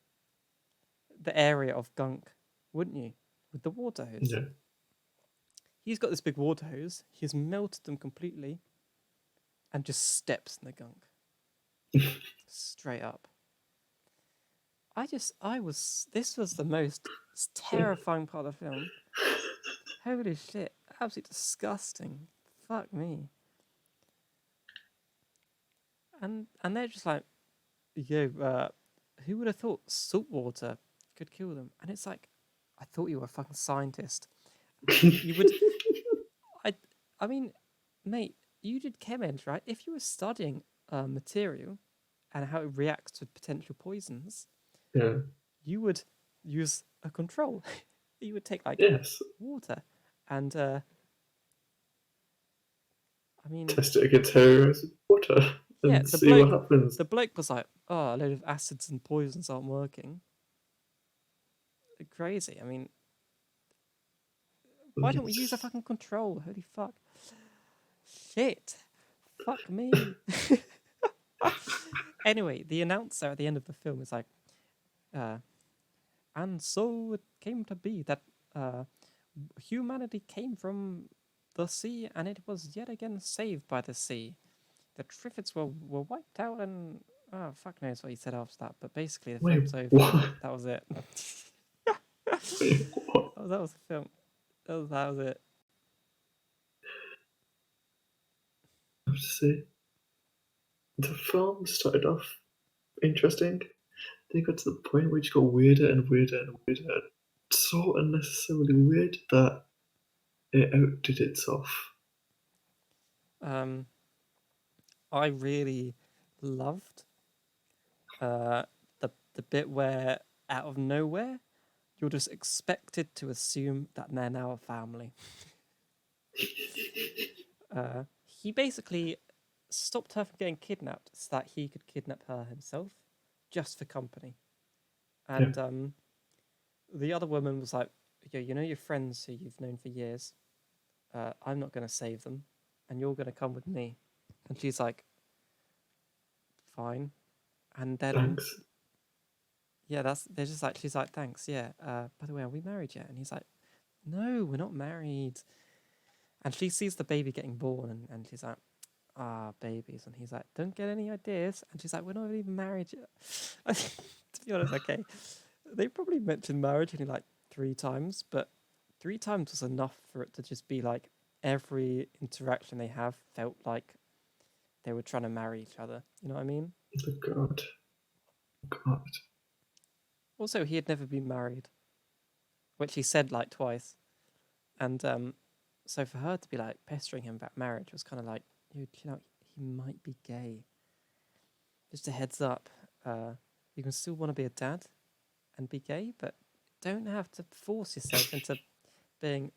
the area of gunk, wouldn't you, with the water hose? yeah. He's got this big water hose. He's melted them completely, and just steps in the gunk, straight up. This was the most terrifying part of the film. Holy shit, absolutely disgusting. Fuck me. And they're just like, yo, who would have thought salt water could kill them? And it's like, I thought you were a fucking scientist. You would, I mean, mate, you did chem ed, right? If you were studying material and how it reacts to potential poisons, Yeah. you would use a control. You would take like Yes. water, and I mean, Test it against terrorism water yeah, and see what happens. the bloke was like, "Oh, a load of acids and poisons aren't working." Crazy. I mean, why don't we use a fucking control? Holy fuck! Shit! Fuck me. Anyway, the announcer at the end of the film is like, and so it came to be that humanity came from the sea, and it was yet again saved by the sea. The Triffids were wiped out, and oh, fuck knows what he said after that. But basically, the Wait, film's over. what? That was it. Wait, what? That was the film. That was it. I have to say, the film started off interesting. Then it got to the point where it just got weirder and weirder and weirder. So unnecessarily weird that it outdid itself. I really loved the bit where out of nowhere you're just expected to assume that they're now a family. He basically stopped her from getting kidnapped so that he could kidnap her himself, just for company. And the other woman was like, "Yo, you know your friends who you've known for years. I'm not going to save them, and you're going to come with me." And she's like, "Fine." And then Thanks. yeah, they're just like, she's like, "Thanks, yeah. By the way, are we married yet?" And he's like, "No, we're not married." And she sees the baby getting born, and she's like, "Ah, babies." And he's like, "Don't get any ideas." And she's like, "We're not even married yet." To be honest, okay, they probably mentioned marriage only like 3 times, but 3 times was enough for it to just be like every interaction they have felt like they were trying to marry each other. You know what I mean? Oh, God. God. Also, he had never been married, which he said like twice. And so for her to be like pestering him about marriage was kind of like, you know, he might be gay. Just a heads up. You can still want to be a dad and be gay, but don't have to force yourself into being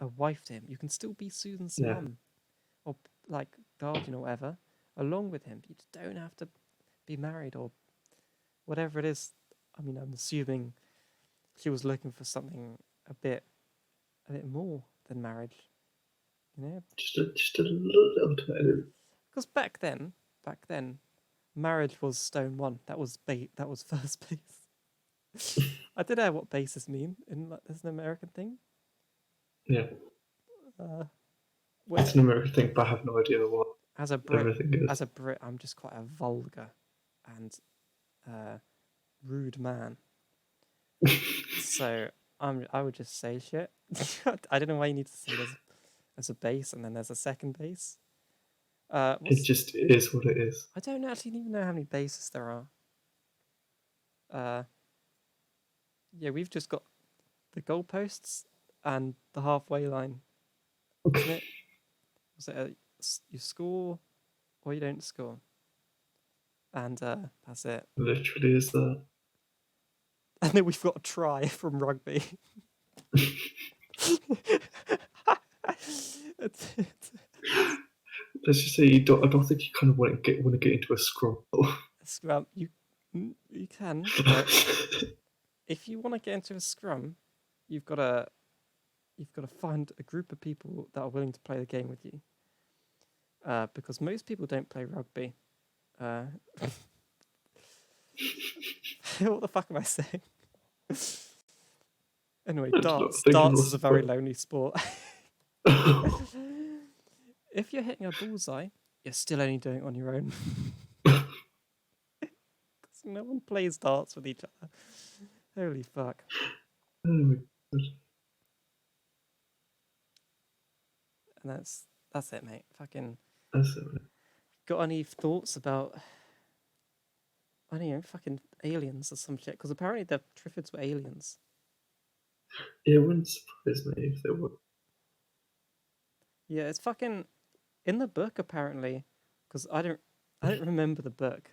a wife to him. You can still be Susan's Yeah. mum, or like guardian or whatever along with him. You just don't have to be married or whatever it is. I mean, I'm assuming she was looking for something a bit more than marriage, you know? Just a little tiny. Because back then, marriage was stone one. That was that was first base. I don't know what bases mean in like there's an American thing. Yeah, Uh, it's where an American thing, but I have no idea what as a Brit, everything is. I'm just quite a vulgar and uh, rude man. So I would just say shit. I don't know why you need to say there's a base and then there's a second base. It What's just is what it is. I don't actually even know how many bases there are. Uh, yeah, we've just got the goalposts and the halfway line, isn't it? Was it you score or you don't score, and that's it. Literally is that. And then we've got a try from rugby. It's Let's just say I don't think you kind of want to get into a scrum. a scrum. You can, but if you want to get into a scrum, you've got to find a group of people that are willing to play the game with you. Because most people don't play rugby. Uh, what the fuck am I saying? Anyway, darts is a very lonely sport. If you're hitting a bullseye, you're still only doing it on your own. Because no one plays darts with each other. Holy fuck. Oh my God. And that's it, mate. Fucking That's it. got any thoughts about I don't know, fucking aliens or some shit? Because apparently the Triffids were aliens. It wouldn't surprise me if they were. Yeah, it's fucking in the book apparently. Because I don't remember the book.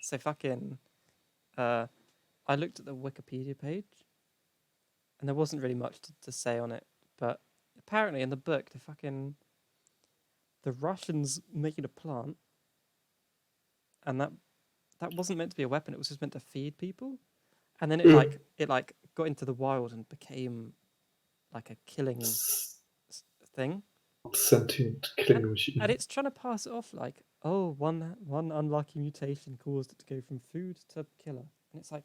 So fucking I looked at the Wikipedia page and there wasn't really much to say on it. But apparently in the book the Russians made a plant and that wasn't meant to be a weapon, it was just meant to feed people. And then it got into the wild and became like a killing thing. Sentient killing And machine. it's trying to pass it off like, oh, one unlucky mutation caused it to go from food to killer. And it's like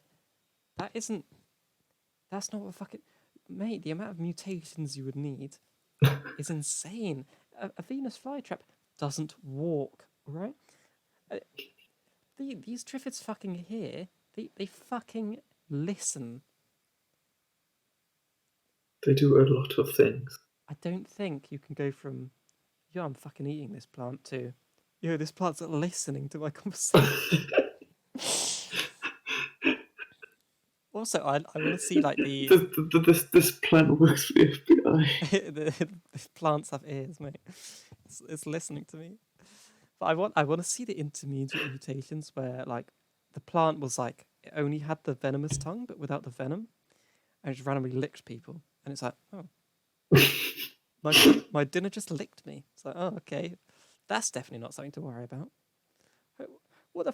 that's not what fucking mate, the amount of mutations you would need is insane. A Venus flytrap doesn't walk, right? Uh, these Triffids fucking here, they fucking listen. They do a lot of things. I don't think you can go from, yo, I'm fucking eating this plant to, yo, this plant's listening to my conversation. Also, I want to see like This plant works for the FBI. the plants have ears, mate. It's listening to me. But I want to see the intermediate mutations where like the plant was like it only had the venomous tongue but without the venom, and it just randomly licked people, and it's like, oh, my dinner just licked me. It's like, oh, okay, that's definitely not something to worry about. What the?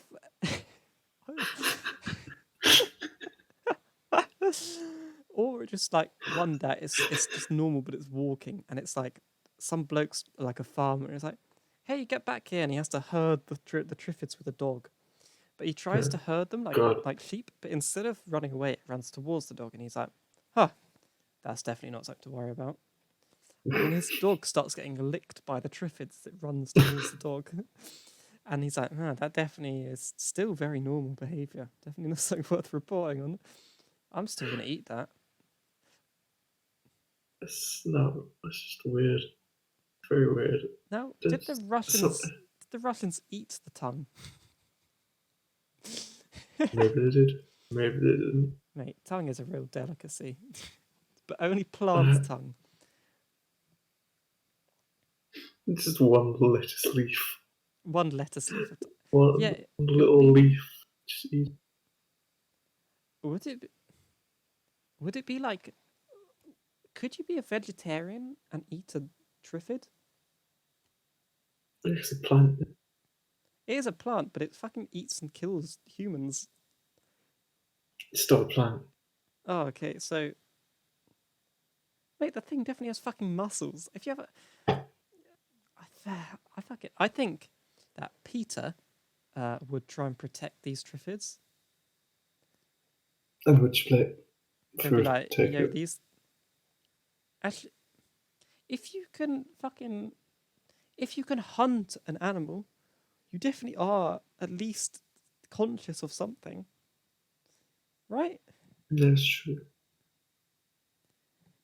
Or just like one day it's just normal, but it's walking, and it's like some bloke's like a farmer, and it's like, hey, get back here, and he has to herd the Triffids with a dog, but he tries to herd them God. like sheep, but instead of running away, it runs towards the dog, and he's like, huh, that's definitely not something to worry about. And then his dog starts getting licked by the Triffids. It runs towards the dog. And he's like, that definitely is still very normal behaviour. Definitely not something worth reporting on. I'm still going to eat that. It's just weird. Very weird. Now, There's did the Russians eat the tongue? Maybe they did. Maybe they didn't. Mate, tongue is a real delicacy. But only plant tongue. It's just one lettuce leaf. One lettuce leaf. One Yeah, little leaf. Just eat. would it be like, could you be a vegetarian and eat a Triffid? It's a plant. It is a plant, but it fucking eats and kills humans. It's still a plant. Oh, okay, so mate, the thing definitely has fucking muscles. If you ever, I think that Peter would try and protect these Triffids. And would split They'd be for like, take yo, it. these actually, if you can fucking, if you can hunt an animal, you definitely are at least conscious of something, right? That's true.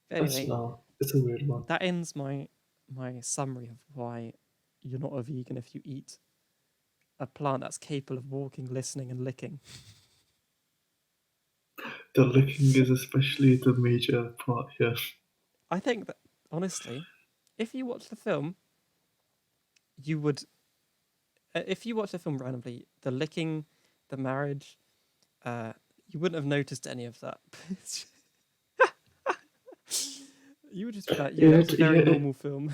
But That's anyway, not. It's a weird one. that ends my summary of why you're not a vegan if you eat a plant that's capable of walking, listening, and licking. The licking is especially the major part here. I think that honestly, if you watch the film, you would. If you watch the film randomly, the licking, the marriage, uh, you wouldn't have noticed any of that. You would just be like, "Yeah, that Yeah, was a very normal film."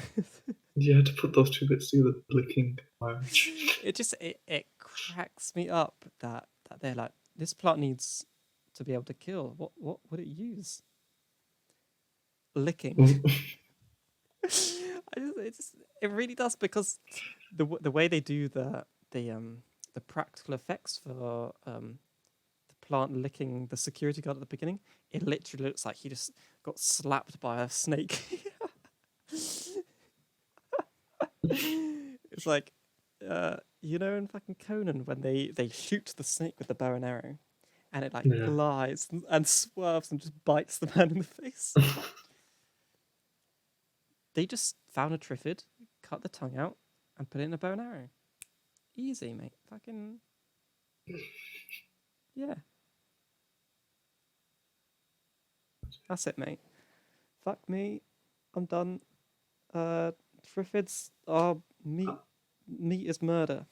you had to put those two bits together, licking marriage. It cracks me up that they're like, this plant needs to be able to kill. What would it use? Licking. It really does, because the way they do the practical effects for the plant licking the security guard at the beginning, it literally looks like he just got slapped by a snake. It's like, in fucking Conan when they shoot the snake with the bow and arrow, and it like Yeah. glides and swerves and just bites the man in the face. They just found a Triffid, cut the tongue out, and put it in a bow and arrow. Easy, mate. Fucking yeah. That's it, mate. Fuck me. I'm done. Triffids are meat. Meat is murder.